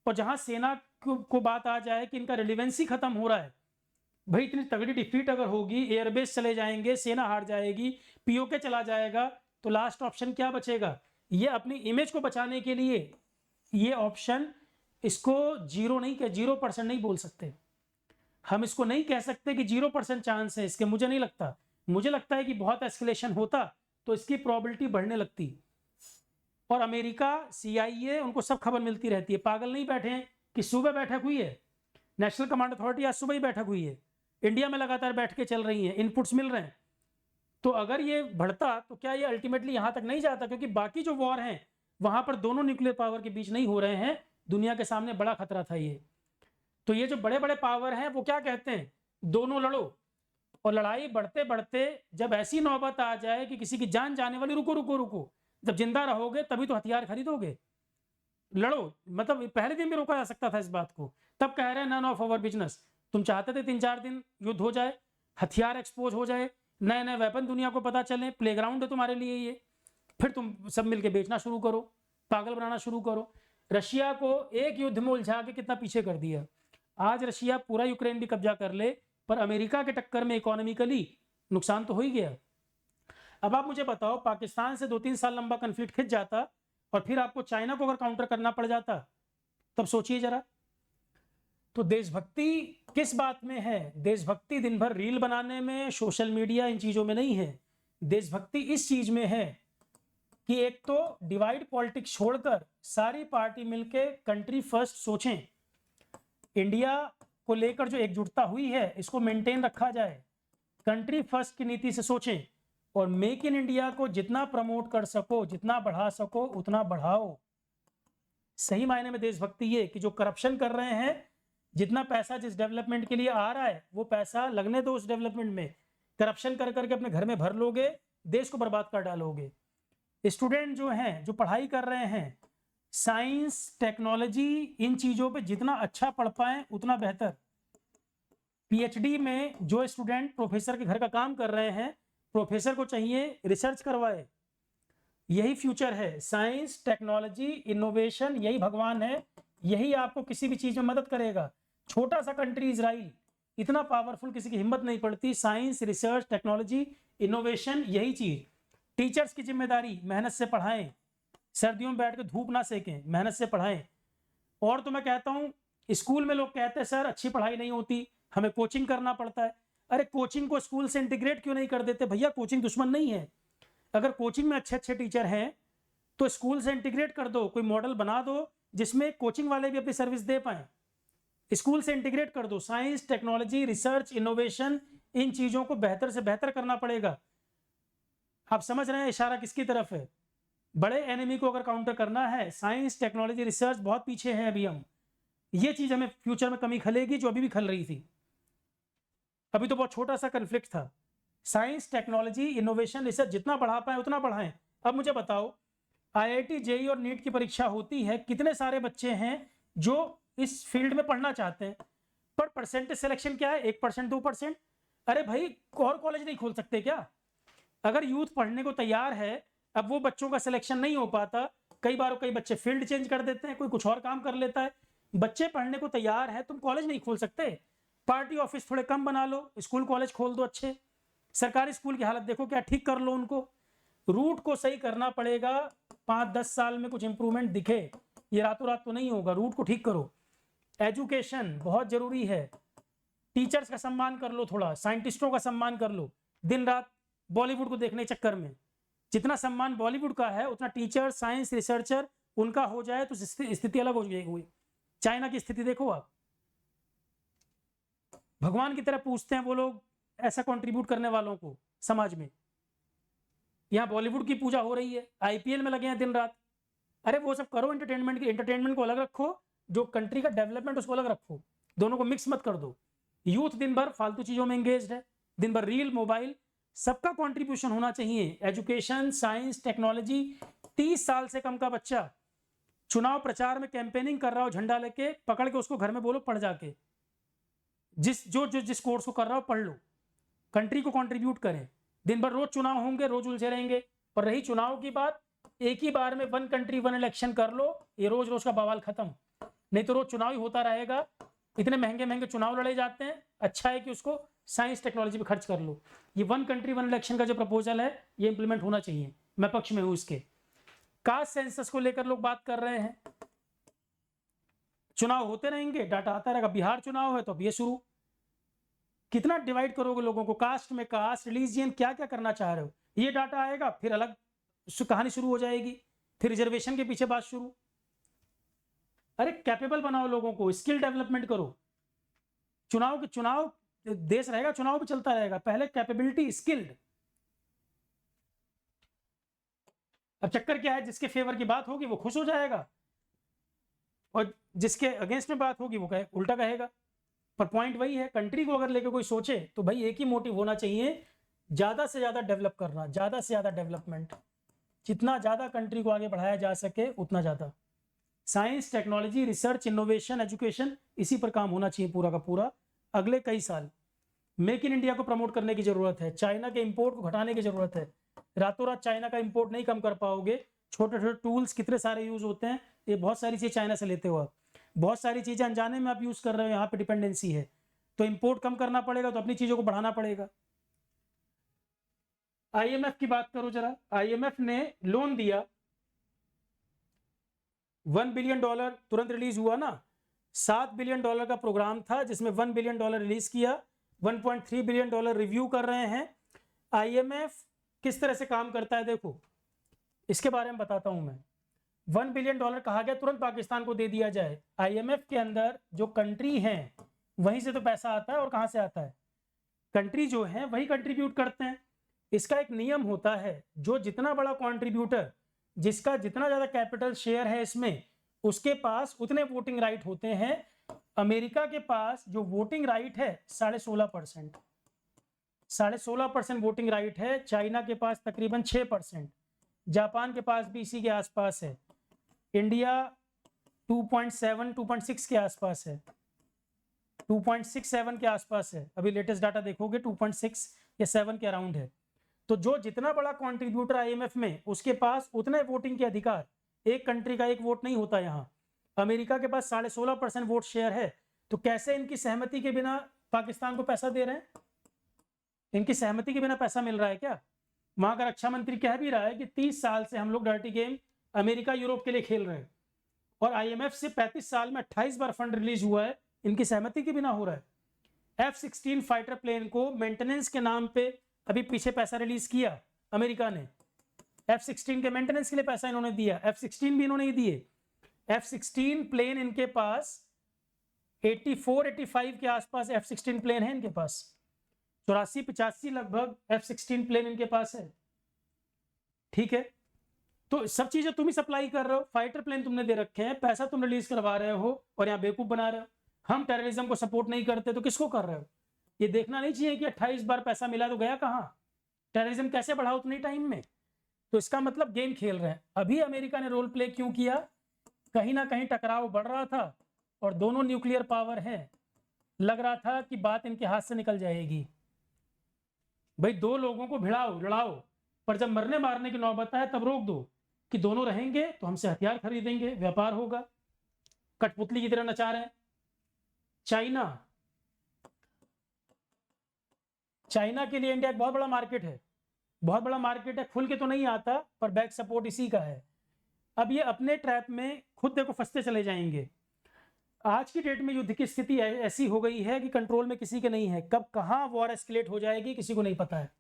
और जहां सेना को बात आ जाए कि इनका रिलेवेंसी खत्म हो रहा है, भाई इतनी तगड़ी डिफीट अगर होगी, एयरबेस चले जाएंगे, सेना हार जाएगी, पीओके चला जाएगा, तो लास्ट ऑप्शन क्या बचेगा? ये अपनी इमेज को बचाने के लिए ये ऑप्शन, इसको 0% नहीं बोल सकते हम। इसको नहीं कह सकते कि 0% चांस है इसके, मुझे नहीं लगता। मुझे लगता है कि बहुत एस्केलेशन होता तो इसकी प्रोबेबिलिटी बढ़ने लगती। और अमेरिका, CIA, उनको सब खबर मिलती रहती है, पागल नहीं बैठे हैं कि सुबह बैठक हुई है, नेशनल कमांड अथॉरिटी आज सुबह ही बैठक हुई है, इंडिया में लगातार बैठकें चल रही हैं, इनपुट्स मिल रहे हैं। तो अगर ये बढ़ता तो क्या ये अल्टीमेटली यहां तक नहीं जाता? क्योंकि बाकी जो वॉर हैं वहां पर दोनों न्यूक्लियर पावर के बीच नहीं हो रहे हैं। दुनिया के सामने बड़ा खतरा था ये। तो ये जो बड़े बड़े पावर हैं वो क्या कहते हैं, दोनों लड़ो। और लड़ाई बढ़ते बढ़ते जब ऐसी नौबत आ जाए कि किसी की जान जाने वाली, रुको रुको रुको, जब जिंदा रहोगे तभी तो हथियार खरीदोगे, लड़ो। मतलब पहले दिन भी रोका जा सकता था इस बात को, तब कह रहे हैं नन ऑफ आवर बिजनेस। तुम चाहते थे 3-4 दिन युद्ध हो जाए, हथियार एक्सपोज हो जाए, नए नए वेपन दुनिया को पता चले, प्लेग्राउंड है तुम्हारे लिए ये, फिर तुम सब मिलके बेचना शुरू करो, पागल बनाना शुरू करो। रशिया को एक युद्ध में उलझा के कितना पीछे कर दिया। आज रशिया पूरा यूक्रेन भी कब्जा कर ले, पर अमेरिका के टक्कर में इकोनॉमिकली नुकसान तो हो ही गया। अब आप मुझे बताओ, पाकिस्तान से 2-3 साल लंबा कन्फ्लिक्ट खिंच जाता और फिर आपको चाइना को अगर काउंटर करना पड़ जाता, तब सोचिए जरा। तो देशभक्ति किस बात में है? देशभक्ति दिन भर रील बनाने में, सोशल मीडिया, इन चीजों में नहीं है। देशभक्ति इस चीज में है कि एक तो डिवाइड पॉलिटिक्स छोड़कर सारी पार्टी मिलके कंट्री फर्स्ट सोचें। इंडिया को लेकर जो एकजुटता हुई है इसको मेंटेन रखा जाए, कंट्री फर्स्ट की नीति से सोचें, और मेक इन इंडिया को जितना प्रमोट कर सको, जितना बढ़ा सको उतना बढ़ाओ। सही मायने में देशभक्ति ये कि जो करप्शन कर रहे हैं, जितना पैसा जिस डेवलपमेंट के लिए आ रहा है वो पैसा लगने दो उस डेवलपमेंट में। करप्शन कर करके अपने घर में भर लोगे, देश को बर्बाद कर डालोगे। स्टूडेंट जो हैं, जो पढ़ाई कर रहे हैं, साइंस, टेक्नोलॉजी, इन चीजों पे जितना अच्छा पढ़ पाए उतना बेहतर। PhD में जो स्टूडेंट प्रोफेसर के घर का काम कर रहे हैं, प्रोफेसर को चाहिए रिसर्च करवाए। यही फ्यूचर है, साइंस, टेक्नोलॉजी, इनोवेशन, यही भगवान है, यही आपको किसी भी चीज में मदद करेगा। छोटा सा कंट्री इजराइल, इतना पावरफुल, किसी की हिम्मत नहीं पड़ती। साइंस, रिसर्च, टेक्नोलॉजी, इनोवेशन, यही चीज। टीचर्स की जिम्मेदारी, मेहनत से पढ़ाएं, सर्दियों में बैठ के धूप ना सेकें, मेहनत से पढ़ाएं। और तो मैं कहता हूं, स्कूल में लोग कहते हैं सर अच्छी पढ़ाई नहीं होती, हमें कोचिंग करना पड़ता है। अरे कोचिंग को स्कूल से इंटीग्रेट क्यों नहीं कर देते भैया? कोचिंग दुश्मन नहीं है। अगर कोचिंग में अच्छे अच्छे टीचर हैं तो स्कूल से इंटीग्रेट कर दो, कोई मॉडल बना दो जिसमें कोचिंग वाले भी अपनी सर्विस दे पाए। स्कूल से इंटीग्रेट कर दो। साइंस, टेक्नोलॉजी, रिसर्च, इनोवेशन, इन चीजों को बेहतर से बेहतर करना पड़ेगा। आप समझ रहे हैं इशारा किसकी तरफ है? बड़े एनिमी को अगर काउंटर करना है, साइंस, टेक्नोलॉजी, रिसर्च बहुत पीछे हैं अभी हम। ये चीज हमें फ्यूचर में कमी खलेगी जो अभी भी खल रही थी। अभी तो बहुत छोटा सा कन्फ्लिक्ट था। साइंस, टेक्नोलॉजी, इनोवेशन, रिसर्च जितना बढ़ा पाए उतना बढ़ाएं। अब मुझे बताओ, आईआईटी, जेईई और नीट की परीक्षा होती है, कितने सारे बच्चे हैं जो इस फील्ड में पढ़ना चाहते हैं, पर परसेंटेज सिलेक्शन क्या है? 1%, 2%। अरे भाई, और कॉलेज नहीं खोल सकते क्या? अगर यूथ पढ़ने को तैयार है, अब वो बच्चों का सिलेक्शन नहीं हो पाता, कई बार कई बच्चे फील्ड चेंज कर देते हैं, कोई कुछ और काम कर लेता है। बच्चे पढ़ने को तैयार है, तुम कॉलेज नहीं खोल सकते। पार्टी ऑफिस थोड़े कम बना लो, स्कूल कॉलेज खोल दो अच्छे। सरकारी स्कूल की हालत देखो क्या, ठीक कर लो उनको। रूट को सही करना पड़ेगा। 5-10 साल में कुछ इंप्रूवमेंट दिखे, ये रातों रात तो नहीं होगा। रूट को ठीक करो। एजुकेशन बहुत जरूरी है। टीचर्स का सम्मान कर लो, थोड़ा साइंटिस्टों का सम्मान कर लो। दिन रात बॉलीवुड को देखने के चक्कर में जितना सम्मान बॉलीवुड का है, उतना टीचर, साइंस, रिसर्चर उनका हो जाए तो स्थिति अलग हो जाएगी। चाइना की स्थिति देखो आप, भगवान की तरह पूछते हैं वो लोग ऐसा कंट्रीब्यूट करने वालों को समाज में। यहाँ बॉलीवुड की पूजा हो रही है, आईपीएल में लगे हैं दिन रात। अरे वो सब करो, एंटरटेनमेंट को अलग रखो, जो कंट्री का डेवलपमेंट उसको अलग रखो, दोनों को मिक्स मत कर दो। यूथ दिन भर फालतू चीजों में एंगेज्ड है, दिन भर रील, मोबाइल। सबका कंट्रीब्यूशन होना चाहिए। Education, science, technology. 30 साल से कम का बच्चा चुनाव प्रचार में कैंपेनिंग कर रहा हो, झंडा लेके पकड़ के उसको घर में बोलो पढ़ जाके, जिस कोर्स को कर रहा हो पढ़ लो। कंट्री को कंट्रीब्यूट करें। दिन भर रोज चुनाव होंगे, रोज उलझे रहेंगे। पर रही चुनाव की बात, एक ही बार में 1 कंट्री 1 इलेक्शन कर लो, ये रोज रोज का बवाल खत्म। नहीं तो रोज चुनाव ही होता रहेगा। इतने महंगे महंगे चुनाव लड़े जाते हैं। अच्छा है कि उसको साइंस, टेक्नोलॉजी पे खर्च कर लो। ये 1 कंट्री 1 इलेक्शन का जो प्रपोजल है, ये इंप्लीमेंट होना चाहिए। मैं पक्ष में हूं इसके। कास्ट सेंसस को लेकर लोग बात कर रहे हैं। चुनाव होते रहेंगे, डाटा आता रहेगा। बिहार चुनाव है तो अब ये शुरू। कितना डिवाइड करोगे लोगों को? कास्ट में कास्ट, रिलीजियन, क्या क्या करना चाह रहे हो? ये डाटा आएगा, फिर अलग कहानी शुरू हो जाएगी। फिर रिजर्वेशन के पीछे बात शुरू। अरे कैपेबल बनाओ लोगों को, स्किल डेवलपमेंट करो। चुनाव देश रहेगा, चुनाव भी चलता रहेगा। पहले कैपेबिलिटी, स्किल्ड। अब चक्कर क्या है, जिसके फेवर की बात होगी वो खुश हो जाएगा, और जिसके अगेंस्ट में बात होगी वो उल्टा कहेगा। पर पॉइंट वही है, कंट्री को अगर लेके कोई सोचे तो भाई एक ही मोटिव होना चाहिए, ज्यादा से ज्यादा डेवलप करना, ज्यादा से ज्यादा डेवलपमेंट। जितना ज्यादा कंट्री को आगे बढ़ाया जा सके उतना ज्यादा। Science, technology, research, innovation, education, इसी पर काम होना चाहिए पूरा का पूरा अगले कई साल। मेक इन इंडिया को प्रमोट करने की जरूरत है। चाइना के इंपोर्ट को घटाने की जरूरत है। रातों रात चाइना का इंपोर्ट नहीं कम कर पाओगे। छोटे छोटे टूल्स कितने सारे यूज होते हैं, ये बहुत सारी चीज चाइना से लेते हो आप। बहुत सारी चीजें अनजाने में आप यूज कर रहे हो, यहाँ पे डिपेंडेंसी है। तो इंपोर्ट कम करना पड़ेगा, तो अपनी चीजों को बढ़ाना पड़ेगा। आईएमएफ की बात करो जरा। आईएमएफ ने लोन दिया, $1 बिलियन तुरंत रिलीज हुआ ना। $7 बिलियन का प्रोग्राम था जिसमें $1 बिलियन रिलीज किया। $1.3 बिलियन रिव्यू कर रहे हैं। आईएमएफ किस तरह से काम करता है देखो, इसके बारे में बताता हूं मैं। $1 बिलियन कहा गया तुरंत पाकिस्तान को दे दिया जाए। आईएमएफ के अंदर जो कंट्री हैं वहीं से तो पैसा आता है। और कहां से आता है? कंट्री जो है वही कंट्रीब्यूट करते हैं। इसका एक नियम होता है, जो जितना बड़ा कंट्रीब्यूटर, जिसका जितना ज्यादा कैपिटल शेयर है इसमें, उसके पास उतने वोटिंग राइट होते हैं। अमेरिका के पास जो वोटिंग राइट है 16.5%, 16.5% वोटिंग राइट है। चाइना के पास तकरीबन 6%, जापान के पास भी इसी के आसपास है। इंडिया 2.7, 2.6 के आसपास है, 2.67 के आसपास है। अभी लेटेस्ट डाटा देखोगे 2.6 या 7 के अराउंड है। तो जो जितना बड़ा कंट्रीब्यूटर आईएमएफ में, उसके पास उतने वोटिंग के अधिकार। एक कंट्री का एक वोट नहीं होता यहाँ। अमेरिका के पास 16.5% वोट शेयर है। तो कैसे इनकी सहमति के बिना पाकिस्तान को पैसा दे रहे हैं? इनकी सहमति के बिना पैसा मिल रहा है क्या? वहां का रक्षा मंत्री कह भी रहा है कि 30 साल से हम लोग डर्टी गेम अमेरिका, यूरोप के लिए खेल रहे हैं, और आईएमएफ से 35 साल में 28 बार फंड रिलीज हुआ है, इनकी सहमति के बिना हो रहा है। F-16 फाइटर प्लेन को मेंटेनेंस के नाम पे अभी पीछे पैसा रिलीज किया अमेरिका ने। F-16 के मेंटेनेंस के लिए पैसा इन्होंने दिया, F-16 भी इन्होंने ही दिए। F-16 प्लेन इनके पास 84-85 के आसपास F-16 प्लेन है इनके पास, 84-85 लगभग F-16 प्लेन इनके पास है। ठीक है, तो सब चीजें तुम ही सप्लाई कर रहे हो, फाइटर प्लेन तुमने दे रखे हैं, पैसा तुम रिलीज करवा रहे हो और यहाँ बेवकूफ बना रहे हो। हम टेररिज्म को सपोर्ट नहीं करते तो किसको कर रहे हो? ये देखना नहीं चाहिए कि 28 बार पैसा मिला तो गया कहाँ? टेररिज्म कैसे बढ़ाओ उतने टाइम में? तो इसका मतलब गेम खेल रहे हैं। अभी अमेरिका ने रोल प्ले क्यों किया? कहीं ना कहीं टकराव बढ़ रहा था और दोनों न्यूक्लियर पावर हैं, लग रहा था कि बात इनके हाथ से निकल जाएगी। भाई दो लोगों को भिड़ाओ लड़ाओ, पर जब मरने मारने की नौबत आए तब रोक दो कि दोनों रहेंगे तो हमसे हथियार खरीदेंगे, व्यापार होगा। कठपुतली की तरह नचा रहे हैं। चाइना के लिए इंडिया एक बहुत बड़ा मार्केट है, बहुत बड़ा मार्केट है। खुल के तो नहीं आता पर बैक सपोर्ट इसी का है। अब ये अपने ट्रैप में खुद देखो फंसते चले जाएंगे। आज की डेट में युद्ध की स्थिति ऐसी हो गई है कि कंट्रोल में किसी के नहीं है। कब कहां वॉर एस्केलेट हो जाएगी किसी को नहीं पता है।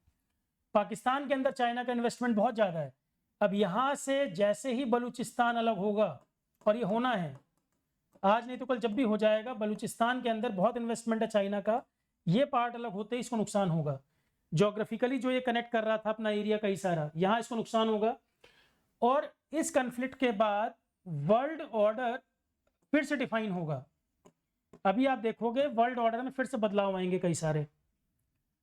पाकिस्तान के अंदर चाइना का इन्वेस्टमेंट बहुत ज्यादा है। अब यहां से जैसे ही बलूचिस्तान अलग होगा, और ये होना है आज नहीं तो कल, जब भी हो जाएगा, बलूचिस्तान के अंदर बहुत इन्वेस्टमेंट है चाइना का, ये पार्ट अलग होते ही इसको नुकसान होगा। ज्योग्राफिकली जो ये कनेक्ट कर रहा था अपना एरिया कई सारा, यहाँ इसको नुकसान होगा। और इस कन्फ्लिक्ट के बाद वर्ल्ड ऑर्डर फिर से डिफाइन होगा। अभी आप देखोगे वर्ल्ड ऑर्डर में फिर से बदलाव आएंगे, कई सारे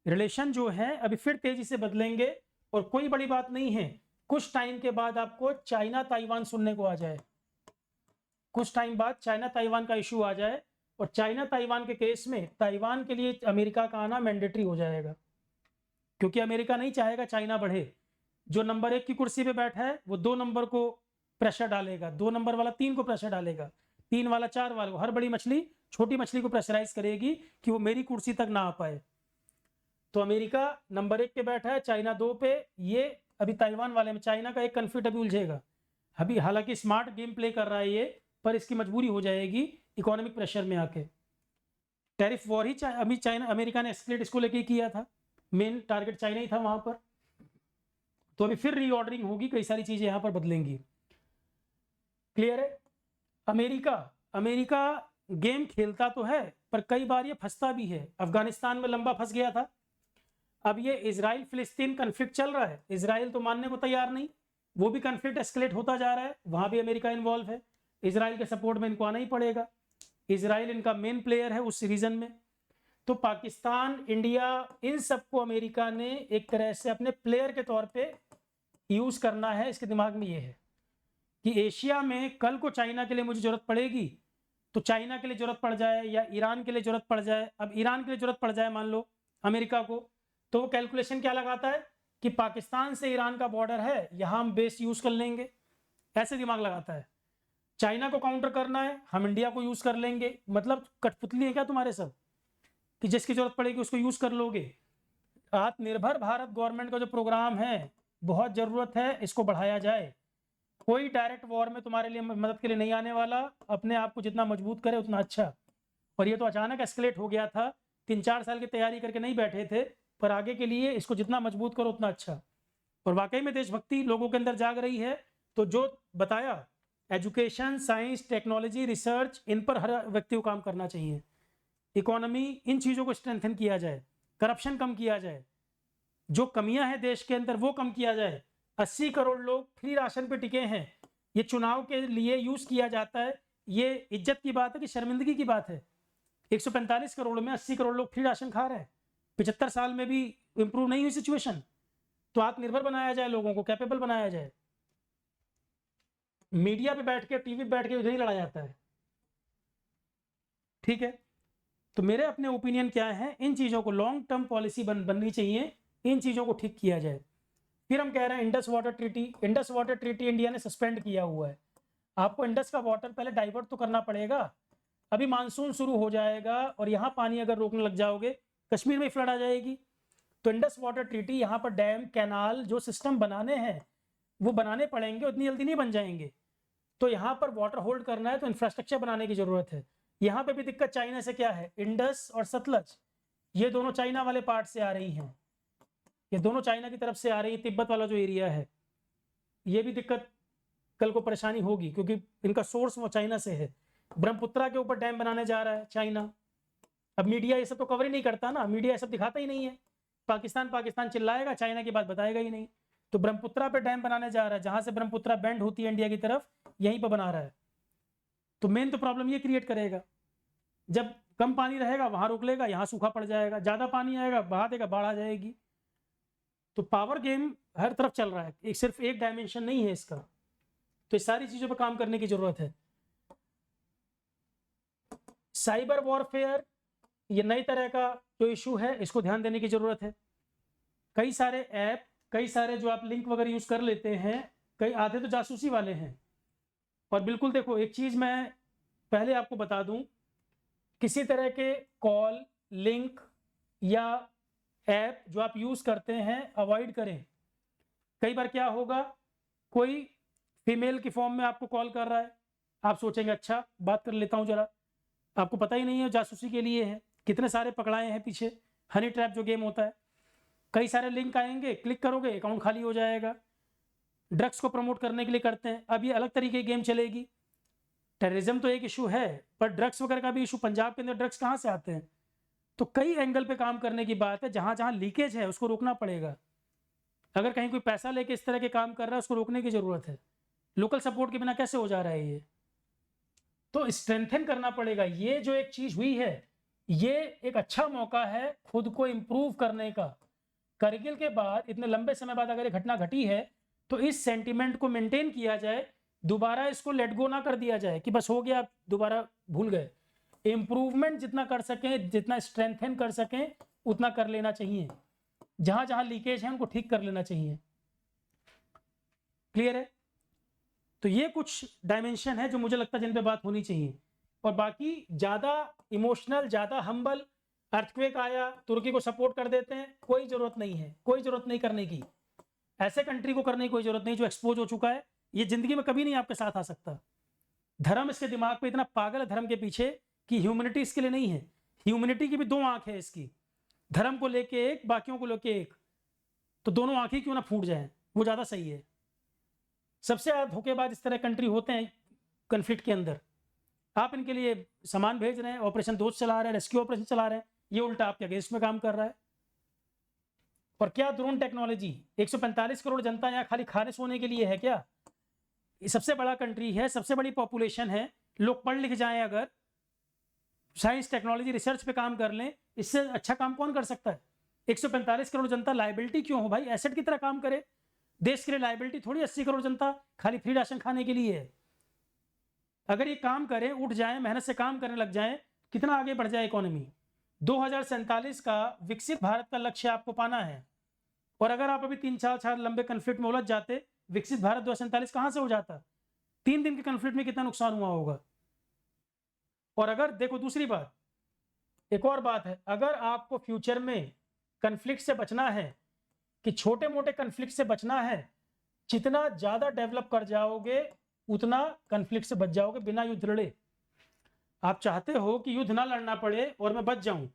रिलेशन जो है अभी फिर तेजी से बदलेंगे। और कोई बड़ी बात नहीं है, कुछ टाइम के बाद आपको चाइना ताइवान सुनने को आ जाए, कुछ टाइम बाद चाइना ताइवान का इशू आ जाए, और चाइना ताइवान के केस में ताइवान के लिए अमेरिका का आना मैंडेटरी हो जाएगा, क्योंकि अमेरिका नहीं चाहेगा चाइना बढ़े। जो नंबर 1 की कुर्सी पे बैठा है वो 2 नंबर को प्रेशर डालेगा, 2 नंबर वाला 3 को प्रेशर डालेगा, 3 वाला 4 वाले को। हर बड़ी मछली छोटी मछली को प्रेशराइज करेगी कि वो मेरी कुर्सी तक ना आ पाए। तो अमेरिका नंबर 1 पे बैठा है, चाइना 2 पे। ये अभी ताइवान वाले में चाइना का एक कन्फ्लिक्ट अभी उलझेगा। अभी हालांकि स्मार्ट गेम प्ले कर रहा है ये, पर इसकी मजबूरी हो जाएगी इकोनॉमिक प्रेशर में आके। टैरिफ वॉर ही अभी चाइना अमेरिका ने एस्केलेट इसको लेके किया था, मेन टारगेट चाइना ही था वहां पर। तो अभी फिर रीऑर्डरिंग होगी, कई सारी चीजें यहां पर बदलेंगी। क्लियर है? अमेरिका गेम खेलता तो है पर कई बार ये फंसता भी है। अफगानिस्तान में लंबा फंस गया था। अब ये इजराइल फिलिस्तीन कन्फ्लिक्ट चल रहा है, इजराइल तो मानने को तैयार नहीं, वो भी कन्फ्लिक्ट एस्केलेट होता जा रहा है, वहां भी अमेरिका इन्वॉल्व है। इजराइल के सपोर्ट में इनको आना ही पड़ेगा, इजराइल इनका मेन प्लेयर है उस रीजन में। तो पाकिस्तान, इंडिया, इन सबको अमेरिका ने एक तरह से अपने प्लेयर के तौर पे यूज करना है। इसके दिमाग में ये है कि एशिया में कल को चाइना के लिए मुझे जरूरत पड़ेगी तो चाइना के लिए जरूरत पड़ जाए या ईरान के लिए जरूरत पड़ जाए। अब ईरान के लिए जरूरत पड़ जाए मान लो अमेरिका को, तो वो कैलकुलेशन क्या लगाता है कि पाकिस्तान से ईरान का बॉर्डर है, यहां हम बेस यूज कर लेंगे, ऐसे दिमाग लगाता है। चाइना को काउंटर करना है, हम इंडिया को यूज कर लेंगे। मतलब कठपुतली है क्या तुम्हारे सब कि जिसकी जरूरत पड़ेगी उसको यूज कर लोगे? आत्मनिर्भर भारत गवर्नमेंट का जो प्रोग्राम है, बहुत जरूरत है इसको बढ़ाया जाए। कोई डायरेक्ट वॉर में तुम्हारे लिए मदद के लिए नहीं आने वाला, अपने आप को जितना मजबूत करे उतना अच्छा। और ये तो अचानक एस्केलेट हो गया था, 3-4 साल की तैयारी करके नहीं बैठे थे, पर आगे के लिए इसको जितना मजबूत करो उतना अच्छा। और वाकई में देशभक्ति लोगों के अंदर जाग रही है। तो जो बताया, एजुकेशन, साइंस, टेक्नोलॉजी, रिसर्च, इन पर हर व्यक्ति को काम करना चाहिए। इकोनॉमी, इन चीज़ों को स्ट्रेंथन किया जाए, करप्शन कम किया जाए, जो कमियां हैं देश के अंदर वो कम किया जाए। 80 करोड़ लोग फ्री राशन पे टिके हैं, ये चुनाव के लिए यूज किया जाता है। ये इज्जत की बात है कि शर्मिंदगी की बात है? 145 करोड़ में 80 करोड़ लोग फ्री राशन खा रहे हैं, 75 साल में भी इंप्रूव नहीं हुई सिचुएशन। तो आत्मनिर्भर बनाया जाए, लोगों को कैपेबल बनाया जाए। मीडिया पे बैठ के, टीवी पे बैठ के उधर ही लड़ा जाता है। ठीक है, तो मेरे अपने ओपिनियन क्या है, इन चीजों को लॉन्ग टर्म पॉलिसी बननी चाहिए, इन चीजों को ठीक किया जाए। फिर हम कह रहे हैं Indus water treaty. Indus water treaty India ने सस्पेंड किया हुआ है। आपको इंडस का वाटर पहले डाइवर्ट तो करना पड़ेगा। अभी मानसून शुरू हो जाएगा और यहाँ पानी अगर रोकने लग जाओगे, कश्मीर में फ्लड आ जाएगी। तो इंडस वाटर ट्रीटी, यहाँ पर डैम, कैनाल जो सिस्टम बनाने हैं वो बनाने पड़ेंगे, उतनी जल्दी नहीं बन जाएंगे। तो यहाँ पर वाटर होल्ड करना है तो इंफ्रास्ट्रक्चर बनाने की जरूरत है। यहाँ पे भी दिक्कत चाइना से क्या है, इंडस और सतलज, ये दोनों चाइना वाले पार्ट से आ रही हैं, ये दोनों चाइना की तरफ से आ रही है। तिब्बत वाला जो एरिया है, ये भी दिक्कत कल को परेशानी होगी, क्योंकि इनका सोर्स वो चाइना से है। ब्रह्मपुत्रा के ऊपर डैम बनाने जा रहा है चाइना। अब मीडिया ये सब तो कवर ही नहीं करता ना, मीडिया ये सब दिखाता ही नहीं है। पाकिस्तान पाकिस्तान चिल्लाएगा, चाइना की बात बताएगा ही नहीं। तो ब्रह्मपुत्रा पे डैम बनाने जा रहा है, जहां से ब्रह्मपुत्रा बेंड होती है इंडिया की तरफ, यहीं पर बना रहा है। तो मेन तो प्रॉब्लम ये क्रिएट करेगा, जब कम पानी रहेगा वहां रोक लेगा, यहाँ सूखा पड़ जाएगा, ज्यादा पानी आएगा बहा देगा, बाढ़ आ जाएगी। तो पावर गेम हर तरफ चल रहा है, एक सिर्फ एक डायमेंशन नहीं है इसका। तो इस सारी चीजों पर काम करने की जरूरत है। साइबर वॉरफेयर, ये नई तरह का जो इशू है, इसको ध्यान देने की जरूरत है। कई सारे ऐप, कई सारे जो आप लिंक वगैरह यूज कर लेते हैं, कई आधे तो जासूसी वाले हैं। और बिल्कुल देखो, एक चीज मैं पहले आपको बता दूं, किसी तरह के कॉल, लिंक या ऐप जो आप यूज करते हैं अवॉइड करें। कई बार क्या होगा, कोई फीमेल की फॉर्म में आपको कॉल कर रहा है, आप सोचेंगे अच्छा बात कर लेता हूं जरा, आपको पता ही नहीं है जासूसी के लिए है। कितने सारे पकड़ाए हैं पीछे, हनी ट्रैप जो गेम होता है। कई सारे लिंक आएंगे, क्लिक करोगे अकाउंट खाली हो जाएगा। ड्रग्स को प्रमोट करने के लिए करते हैं। अब ये अलग तरीके की गेम चलेगी। टेररिज्म तो एक इशू है, पर ड्रग्स वगैरह का भी इशू, पंजाब के अंदर ड्रग्स कहाँ से आते हैं। तो कई एंगल पे काम करने की बात है। जहां जहां लीकेज है उसको रोकना पड़ेगा। अगर कहीं कोई पैसा लेके इस तरह के काम कर रहा है, उसको रोकने की जरूरत है। लोकल सपोर्ट के बिना कैसे हो जा रहा है ये, तो स्ट्रेंथन करना पड़ेगा। ये जो एक चीज हुई है, ये एक अच्छा मौका है खुद को इम्प्रूव करने का। करगिल के बाद इतने लंबे समय बाद अगर ये घटना घटी है, तो इस सेंटिमेंट को मेंटेन किया जाए, दोबारा इसको लेट गो ना कर दिया जाए कि बस हो गया दोबारा भूल गए। इम्प्रूवमेंट जितना कर सकें, जितना स्ट्रेंथन कर सकें, उतना कर लेना चाहिए। जहां जहां लीकेज है उनको ठीक कर लेना चाहिए। क्लियर है। तो ये कुछ डायमेंशन है जो मुझे लगता है जिन पे बात होनी चाहिए। और बाकी ज्यादा इमोशनल, ज्यादा हम्बल, अर्थक्वेक आया तुर्की को सपोर्ट कर देते हैं, कोई जरूरत नहीं है, कोई जरूरत नहीं करने की। ऐसे कंट्री को करने की कोई जरूरत नहीं जो एक्सपोज हो चुका है। ये जिंदगी में कभी नहीं आपके साथ आ सकता। धर्म इसके दिमाग पे इतना पागल है धर्म के पीछे, कि ह्यूमैनिटी इसके लिए नहीं है। ह्यूमैनिटी की भी दो आंख है इसकी, धर्म को लेके एक, बाकियों को लेके एक। तो दोनों आंखें क्यों ना फूट जाए, वो ज्यादा सही है। सबसे ज्यादा धोखेबाज इस तरह कंट्री होते हैं कन्फ्लिक्ट के अंदर। आप इनके लिए सामान भेज रहे हैं, ऑपरेशन दोस्त चला रहे हैं, रेस्क्यू ऑपरेशन चला रहे हैं, ये उल्टा आपके अगेंस्ट में काम कर रहा है। और क्या ड्रोन टेक्नोलॉजी, 145 करोड़ जनता यहाँ खाली खाने सोने के लिए है क्या? ये सबसे बड़ा कंट्री है, सबसे बड़ी पॉपुलेशन है। लोग पढ़ लिख जाएं, अगर साइंस टेक्नोलॉजी रिसर्च पे काम कर लें, इससे अच्छा काम कौन कर सकता है? 145 करोड़ जनता लाइबिलिटी क्यों हो भाई, एसेट की तरह काम करे। देश के लिए लाइबिलिटी थोड़ी 80 करोड़ जनता खाली फ्री राशन खाने के लिए है। अगर ये काम करें, उठ जाए, मेहनत से काम करने लग जाए, कितना आगे बढ़ जाए इकोनॉमी। 2047 का विकसित भारत का लक्ष्य आपको पाना है। और अगर आप अभी 3-4 साल लंबे कन्फ्लिक्ट में उलझ जाते, विकसित भारत 2047 कहां से हो जाता? 3 दिन के कन्फ्लिक्ट में कितना नुकसान हुआ होगा। और अगर देखो दूसरी बात, एक और बात है, अगर आपको फ्यूचर में कन्फ्लिक्ट से बचना है, कि छोटे मोटे कन्फ्लिक्ट से बचना है, जितना ज्यादा डेवलप कर जाओगे उतना कन्फ्लिक्ट से बच जाओगे बिना युद्ध लड़े। आप चाहते हो कि युद्ध ना लड़ना पड़े और मैं बच जाऊं।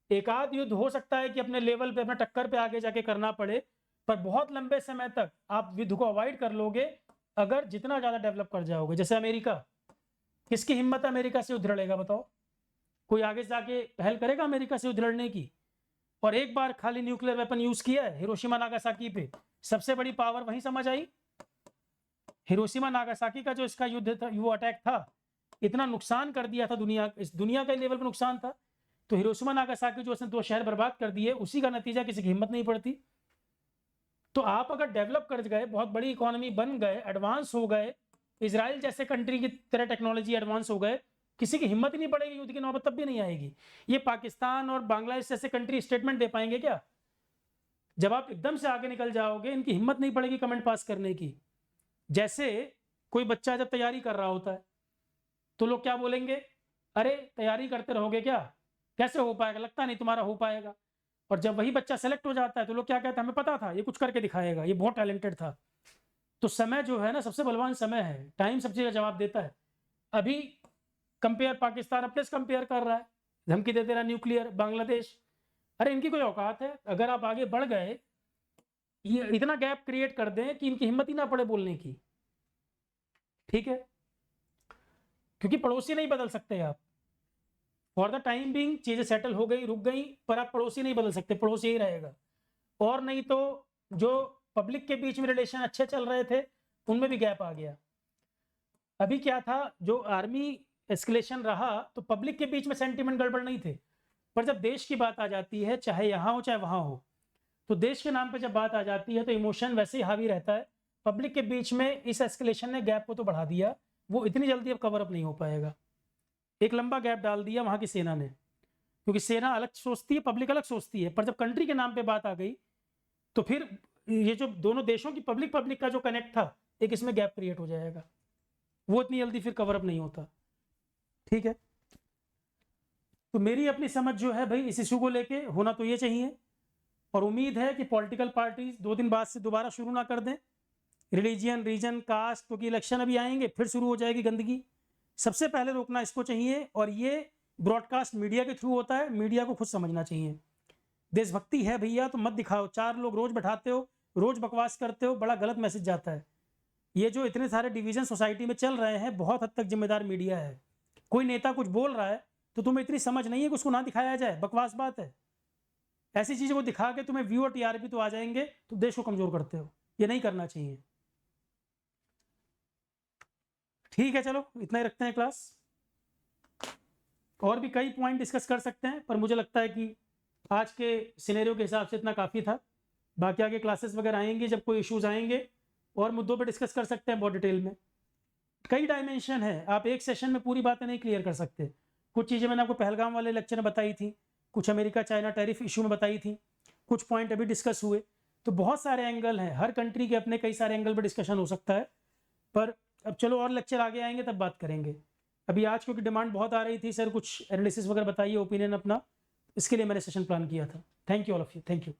एक आध युद्ध हो सकता है कि अपने लेवल पे, अपने टक्कर पे आगे जाके करना पड़े, पर बहुत लंबे समय तक आप युद्ध को अवॉइड कर लोगे अगर जितना ज्यादा डेवलप कर जाओगे। जैसे अमेरिका, किसकी हिम्मत अमेरिका से युद्ध लड़ेगा बताओ? कोई आगे जाके पहल करेगा अमेरिका से युद्ध लड़ने की? और एक बार खाली न्यूक्लियर वेपन यूज किया है हिरोशिमा नागासाकी पे, सबसे बड़ी पावर वहीं समझ आई। हिरोशिमा नागासाकी का जो इसका युद्ध था, वो अटैक था, इतना नुकसान कर दिया था दुनिया, इस दुनिया के लेवल पर नुकसान था। तो हिरोशिमा नागासाकी जो उसने 2 शहर बर्बाद कर दिए, उसी का नतीजा किसी की हिम्मत नहीं पड़ती। तो आप अगर डेवलप कर गए, बहुत बड़ी इकोनॉमी बन गए, एडवांस हो गए, इजराइल जैसे कंट्री की तरह टेक्नोलॉजी एडवांस हो गए, किसी की हिम्मत ही नहीं पड़ेगी, युद्ध की नौबत तब भी नहीं आएगी। ये पाकिस्तान और बांग्लादेश जैसे कंट्री स्टेटमेंट दे पाएंगे क्या? जब आप एकदम से आगे निकल जाओगे, इनकी हिम्मत नहीं पड़ेगी कमेंट पास करने की। जैसे कोई बच्चा जब तैयारी कर रहा होता है, तो लोग क्या बोलेंगे, अरे तैयारी करते रहोगे क्या, कैसे हो पाएगा, लगता नहीं तुम्हारा हो पाएगा। और जब वही बच्चा सेलेक्ट हो जाता है, तो लोग क्या कहते हैं, हमें पता था ये कुछ करके दिखाएगा, ये बहुत टैलेंटेड था। तो समय जो है ना, सबसे बलवान समय है, टाइम सब चीज़ का जवाब देता है। अभी कंपेयर पाकिस्तान अपने से कंपेयर कर रहा है, धमकी देते रहा न्यूक्लियर, बांग्लादेश अरे इनकी कोई औकात है? अगर आप आगे बढ़ गए, ये इतना गैप क्रिएट कर दें कि इनकी हिम्मत ही ना पड़े बोलने की, ठीक है? क्योंकि पड़ोसी नहीं बदल सकते आप। फॉर द टाइम बिंग चीजें सेटल हो गई, रुक गई, पर आप पड़ोसी नहीं बदल सकते, पड़ोसी यही रहेगा। और नहीं तो जो पब्लिक के बीच में रिलेशन अच्छे चल रहे थे, उनमें भी गैप आ गया। अभी क्या था, जो आर्मी एस्केलेशन रहा तो पब्लिक के बीच में सेंटिमेंट गड़बड़ नहीं थे, पर जब देश की बात आ जाती है, चाहे यहाँ हो चाहे वहाँ हो, तो देश के नाम पे जब बात आ जाती है तो इमोशन वैसे ही हावी रहता है। पब्लिक के बीच में इस एस्केलेशन ने गैप को तो बढ़ा दिया, वो इतनी जल्दी अब कवर अप नहीं हो पाएगा। एक लंबा गैप डाल दिया वहाँ की सेना ने, क्योंकि सेना अलग सोचती है, पब्लिक अलग सोचती है, पर जब कंट्री के नाम पे बात आ गई तो फिर ये जो दोनों देशों की पब्लिक का जो कनेक्ट था, एक इसमें गैप क्रिएट हो जाएगा, वो इतनी जल्दी फिर कवर अप नहीं होता, ठीक है? तो मेरी अपनी समझ जो है भाई, इस इशू को लेके होना तो ये चाहिए, और उम्मीद है कि पॉलिटिकल पार्टीज 2 दिन बाद से दोबारा शुरू ना कर दें रिलीजियन, रीजन, कास्ट, क्योंकि इलेक्शन अभी आएंगे, फिर शुरू हो जाएगी गंदगी। सबसे पहले रोकना इसको चाहिए, और ये ब्रॉडकास्ट मीडिया के थ्रू होता है, मीडिया को खुद समझना चाहिए। देशभक्ति है भैया तो मत दिखाओ, 4 लोग रोज बैठाते हो, रोज बकवास करते हो, बड़ा गलत मैसेज जाता है। ये जो इतने सारे डिवीजन सोसाइटी में चल रहे हैं, बहुत हद तक जिम्मेदार मीडिया है। कोई नेता कुछ बोल रहा है तो तुम्हें इतनी समझ नहीं है कि उसको ना दिखाया जाए, बकवास बात है। ऐसी चीज़ों को दिखा के तुम्हें व्यू और टीआरपी तो आ जाएंगे, तो देश को कमजोर करते हो, ये नहीं करना चाहिए। ठीक है, चलो इतना ही रखते हैं क्लास। और भी कई पॉइंट डिस्कस कर सकते हैं, पर मुझे लगता है कि आज के सिनेरियो के हिसाब से इतना काफ़ी था। बाकी आगे क्लासेस वगैरह आएंगे, जब कोई इश्यूज आएंगे और मुद्दों पे डिस्कस कर सकते हैं बहुत डिटेल में। कई डायमेंशन है, आप एक सेशन में पूरी बातें नहीं क्लियर कर सकते। कुछ चीज़ें मैंने आपको पहलगाम वाले लेक्चर में बताई थी, कुछ अमेरिका चाइना टैरिफ इशू में बताई थी, कुछ पॉइंट अभी डिस्कस हुए। तो बहुत सारे एंगल हैं, हर कंट्री के अपने कई सारे एंगल पर डिस्कशन हो सकता है। पर अब चलो और लेक्चर आगे आएंगे तब बात करेंगे। अभी आज क्योंकि डिमांड बहुत आ रही थी, सर कुछ एनालिसिस वगैरह बताइए, ओपिनियन अपना, इसके लिए मैंने सेशन प्लान किया था। Thank you all of you, thank you.